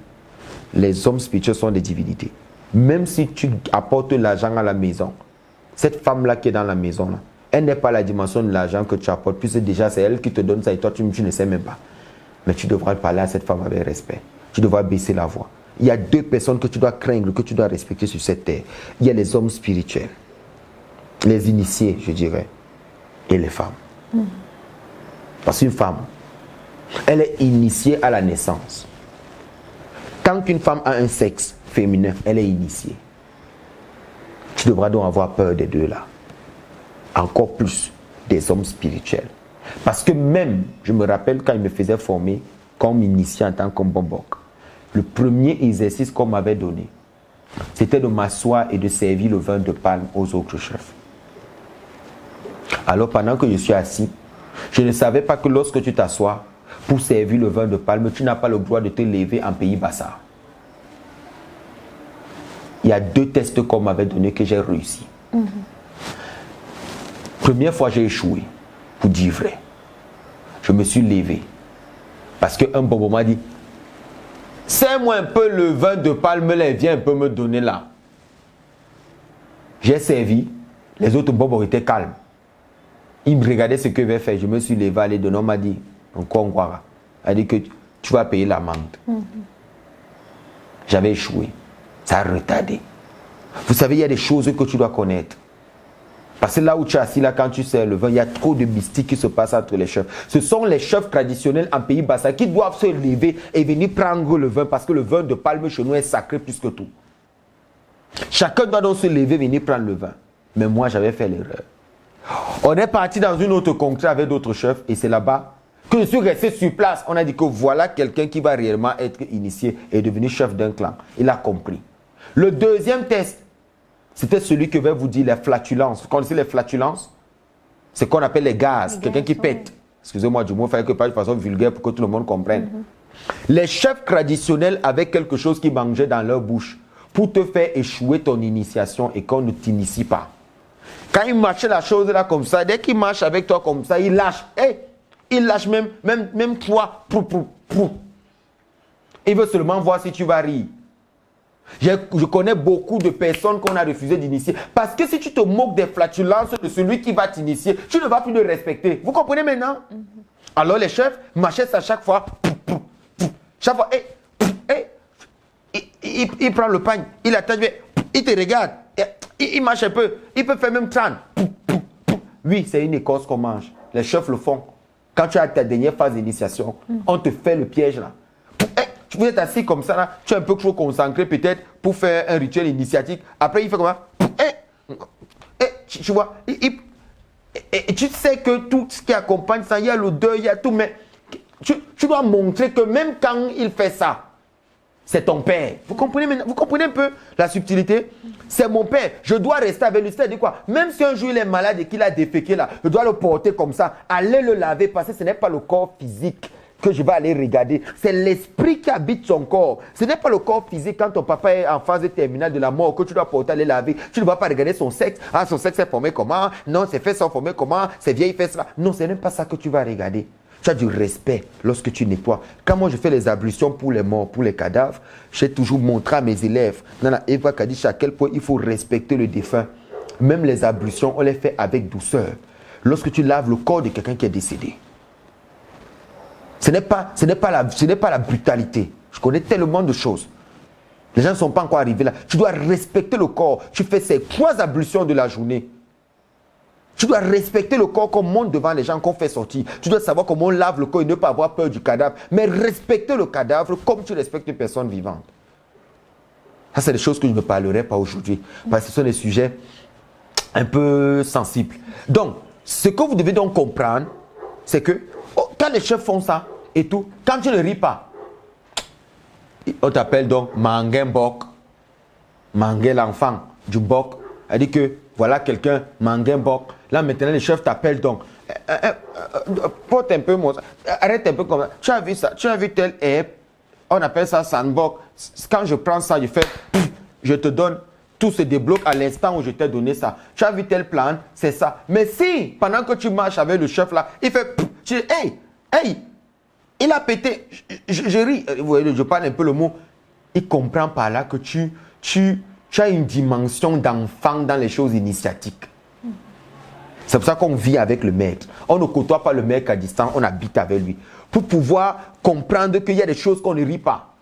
Les hommes spirituels sont des divinités. Même si tu apportes l'argent à la maison, cette femme-là qui est dans la maison, là, elle n'est pas la dimension de l'argent que tu apportes, puisque déjà c'est elle qui te donne ça et toi tu ne sais même pas. Mais tu devras parler à cette femme avec respect. Tu devras baisser la voix. Il y a 2 personnes que tu dois craindre, que tu dois respecter sur cette terre. Il y a les hommes spirituels, les initiés, je dirais, et les femmes. Parce qu'une femme, elle est initiée à la naissance. Tant qu'une femme a un sexe féminin, elle est initiée. Tu devras donc avoir peur des 2 là. Encore plus des hommes spirituels. Parce que même, je me rappelle quand ils me faisaient former comme initié en tant que bombok, le premier exercice qu'on m'avait donné, c'était de m'asseoir et de servir le vin de palme aux autres chefs. Alors pendant que je suis assis, je ne savais pas que lorsque tu t'assois pour servir le vin de palme, tu n'as pas le droit de te lever en pays bassa. Il y a 2 tests qu'on m'avait donné que j'ai réussi. Première fois, j'ai échoué, pour dire vrai. Je me suis levé. Parce qu'un bobo m'a dit, serre-moi un peu le vin de palme, là, viens un peu me donner là. J'ai servi, les autres bobos étaient calmes. Ils me regardaient ce que je vais faire. Je me suis levé, allé de on m'a dit, encore on croira. Elle a dit que tu vas payer l'amende. J'avais échoué. Ça a retardé. Vous savez, il y a des choses que tu dois connaître. Parce que là où tu es assis, là, quand tu sers le vin, il y a trop de mystique qui se passe entre les chefs. Ce sont les chefs traditionnels en pays bassa qui doivent se lever et venir prendre le vin, parce que le vin de palme chez nous est sacré plus que tout. Chacun doit donc se lever et venir prendre le vin. Mais moi, j'avais fait l'erreur. On est parti dans une autre contrée avec d'autres chefs et c'est là-bas que je suis resté sur place. On a dit que voilà quelqu'un qui va réellement être initié et devenir chef d'un clan. Il a compris. Le deuxième test, c'était celui que je vais vous dire, les flatulences. Vous connaissez les flatulences? C'est ce qu'on appelle les gaz. Quelqu'un qui pète. Excusez-moi du mot, il fallait que pas de façon vulgaire pour que tout le monde comprenne. Les chefs traditionnels avaient quelque chose qu'ils mangeaient dans leur bouche pour te faire échouer ton initiation et qu'on ne t'initie pas. Quand il marchait la chose là comme ça, dès qu'il marche avec toi comme ça, il lâche. Hey, il lâche même toi. Il veut seulement voir si tu vas rire. Je connais beaucoup de personnes qu'on a refusé d'initier. Parce que si tu te moques des flatulences de celui qui va t'initier, tu ne vas plus le respecter. Vous comprenez maintenant? Alors les chefs marchaient à chaque fois. Chaque fois, il prend le pagne, il attend, il te regarde. Il marche un peu, il peut faire même 30. Oui, c'est une écorce qu'on mange. Les chefs le font. Quand tu as ta dernière phase d'initiation, on te fait le piège là. Vous êtes assis comme ça là, tu es un peu trop concentré peut-être pour faire un rituel initiatique. Après, il fait comment? Tu vois, et tu sais que tout ce qui accompagne ça, il y a l'odeur, il y a tout, mais tu dois montrer que même quand il fait ça, c'est ton père. Vous comprenez maintenant? Vous comprenez un peu la subtilité? C'est mon père. Je dois rester avec lui. C'est-à-dire quoi? Même si un jour il est malade et qu'il a déféqué là, je dois le porter comme ça. Aller le laver parce que ce n'est pas le corps physique que je vais aller regarder. C'est l'esprit qui habite son corps. Ce n'est pas le corps physique quand ton papa est en phase terminale de la mort que tu dois porter aller laver. Tu ne vas pas regarder son sexe. Ah, son sexe est formé comment? Non, ses fesses sont formées comment? Ses vieilles fesses là. Non, ce n'est pas ça que tu vas regarder. Tu as du respect lorsque tu nettoies. Quand moi je fais les ablutions pour les morts, pour les cadavres, j'ai toujours montré à mes élèves, Nana Eva Kadish, à quel point il faut respecter le défunt. Même les ablutions, on les fait avec douceur. Lorsque tu laves le corps de quelqu'un qui est décédé. Ce n'est pas la brutalité. Je connais tellement de choses. Les gens ne sont pas encore arrivés là. Tu dois respecter le corps. Tu fais ces 3 ablutions de la journée. Tu dois respecter le corps qu'on monte devant les gens qu'on fait sortir. Tu dois savoir comment on lave le corps et ne pas avoir peur du cadavre. Mais respecter le cadavre comme tu respectes une personne vivante. Ça, c'est des choses que je ne parlerai pas aujourd'hui. Parce que ce sont des sujets un peu sensibles. Donc, ce que vous devez donc comprendre, c'est que quand les chefs font ça et tout, quand tu ne ris pas, on t'appelle donc Mangenbok. Mangé l'enfant du bok. Elle dit que voilà quelqu'un, Mangenbok. Là maintenant les chefs t'appellent donc. Porte un peu, arrête un peu comme ça. Tu as vu ça, tu as vu tel app. On appelle ça sandbox. Quand je prends ça, je fais, je te donne, tout se débloque à l'instant où je t'ai donné ça. Tu as vu tel plan, c'est ça. Mais si, pendant que tu marches avec le chef là, il fait, tu dis, hey, il a pété. Je ris, vous voyez, je parle un peu le mot. Il comprend par là que tu as une dimension d'enfant dans les choses initiatiques. C'est pour ça qu'on vit avec le maître. On ne côtoie pas le maître à distance, on habite avec lui. Pour pouvoir comprendre qu'il y a des choses qu'on ne rit pas.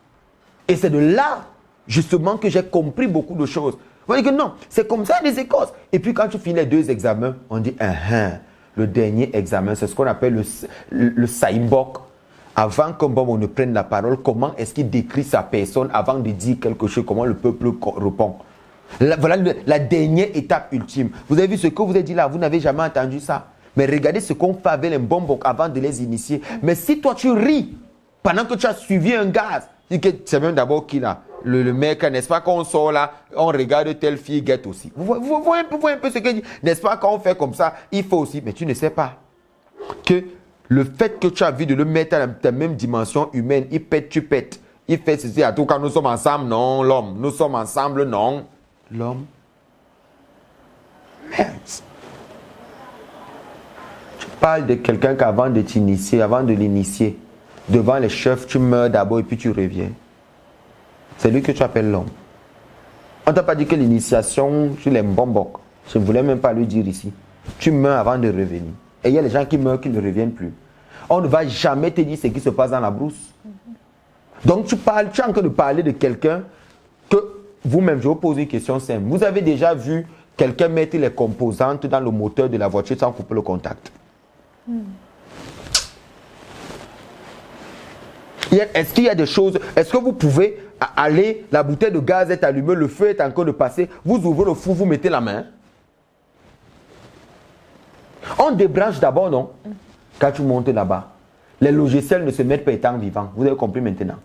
Et c'est de là, justement, que j'ai compris beaucoup de choses. Vous voyez que non, c'est comme ça les écoles. Et puis quand tu finis les 2 examens, on dit, le dernier examen, c'est ce qu'on appelle le Saimbok. Avant qu'un bon ne prenne la parole, comment est-ce qu'il décrit sa personne avant de dire quelque chose, comment le peuple répond. Voilà la dernière étape ultime. Vous avez vu ce que vous avez dit là, vous n'avez jamais entendu ça. Mais regardez ce qu'on fait avec les bonbons avant de les initier. Mais si toi tu ris pendant que tu as suivi un gaz, c'est même d'abord qui là, le mec, n'est-ce pas, quand on sort là, on regarde telle fille, guette aussi. Vous voyez un peu ce qu'il dit, n'est-ce pas, quand on fait comme ça, il faut aussi. Mais tu ne sais pas que le fait que tu as vu de le mettre à ta même dimension humaine, il pète, tu pètes. Il fait ceci à tout quand nous sommes ensemble, non, l'homme. Nous sommes ensemble, non. L'homme. Merde. Tu parles de quelqu'un qu'avant de t'initier, avant de l'initier, devant les chefs, tu meurs d'abord et puis tu reviens. C'est lui que tu appelles l'homme. On ne t'a pas dit que l'initiation, sur les bonbons, je ne voulais même pas lui dire ici. Tu meurs avant de revenir. Et il y a les gens qui meurent qui ne reviennent plus. On ne va jamais te dire ce qui se passe dans la brousse. Donc tu es en train de parler de quelqu'un que vous-même, je vous pose une question simple. Vous avez déjà vu quelqu'un mettre les composantes dans le moteur de la voiture sans couper le contact? Est-ce qu'il y a des choses, est-ce que vous pouvez aller, la bouteille de gaz est allumée, le feu est en train de passer, vous ouvrez le four, vous mettez la main? On débranche d'abord, non? Quand tu montes là-bas. Les logiciels ne se mettent pas étant vivants. Vous avez compris maintenant?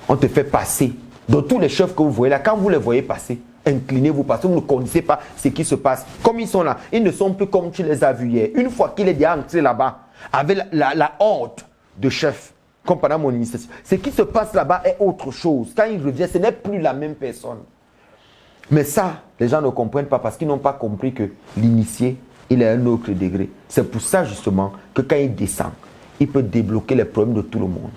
On te fait passer. Dans tous les chefs que vous voyez là, quand vous les voyez passer, inclinez-vous parce que vous ne connaissez pas ce qui se passe. Comme ils sont là, ils ne sont plus comme tu les as vus hier. Une fois qu'il est déjà entré là-bas, avec la honte de chef, comme pendant mon initiation, ce qui se passe là-bas est autre chose. Quand il revient, ce n'est plus la même personne. Mais ça, les gens ne comprennent pas parce qu'ils n'ont pas compris que l'initié, il est à un autre degré. C'est pour ça justement que quand il descend, il peut débloquer les problèmes de tout le monde.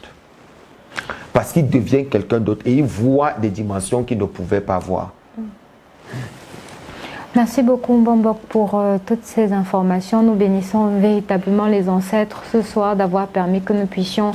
Parce qu'il devient quelqu'un d'autre et il voit des dimensions qu'il ne pouvait pas voir. Merci beaucoup Mbombok pour toutes ces informations. Nous bénissons véritablement les ancêtres ce soir d'avoir permis que nous puissions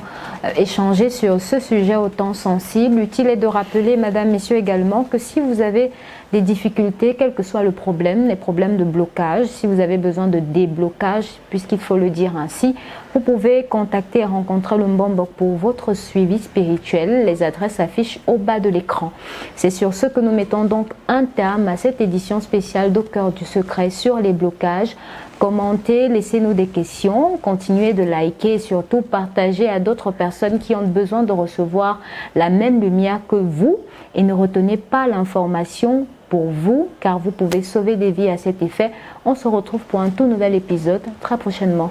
échanger sur ce sujet autant sensible. Utile est de rappeler, mesdames, messieurs également, que si vous avez des difficultés, quel que soit le problème, les problèmes de blocage, si vous avez besoin de déblocage, puisqu'il faut le dire ainsi, vous pouvez contacter et rencontrer le Mbombok pour votre suivi spirituel. Les adresses s'affichent au bas de l'écran. C'est sur ce que nous mettons donc un terme à cette édition spéciale d'Au cœur du secret sur les blocages. Commentez, laissez-nous des questions, continuez de liker et surtout partagez à d'autres personnes qui ont besoin de recevoir la même lumière que vous et ne retenez pas l'information pour vous car vous pouvez sauver des vies à cet effet. On se retrouve pour un tout nouvel épisode très prochainement.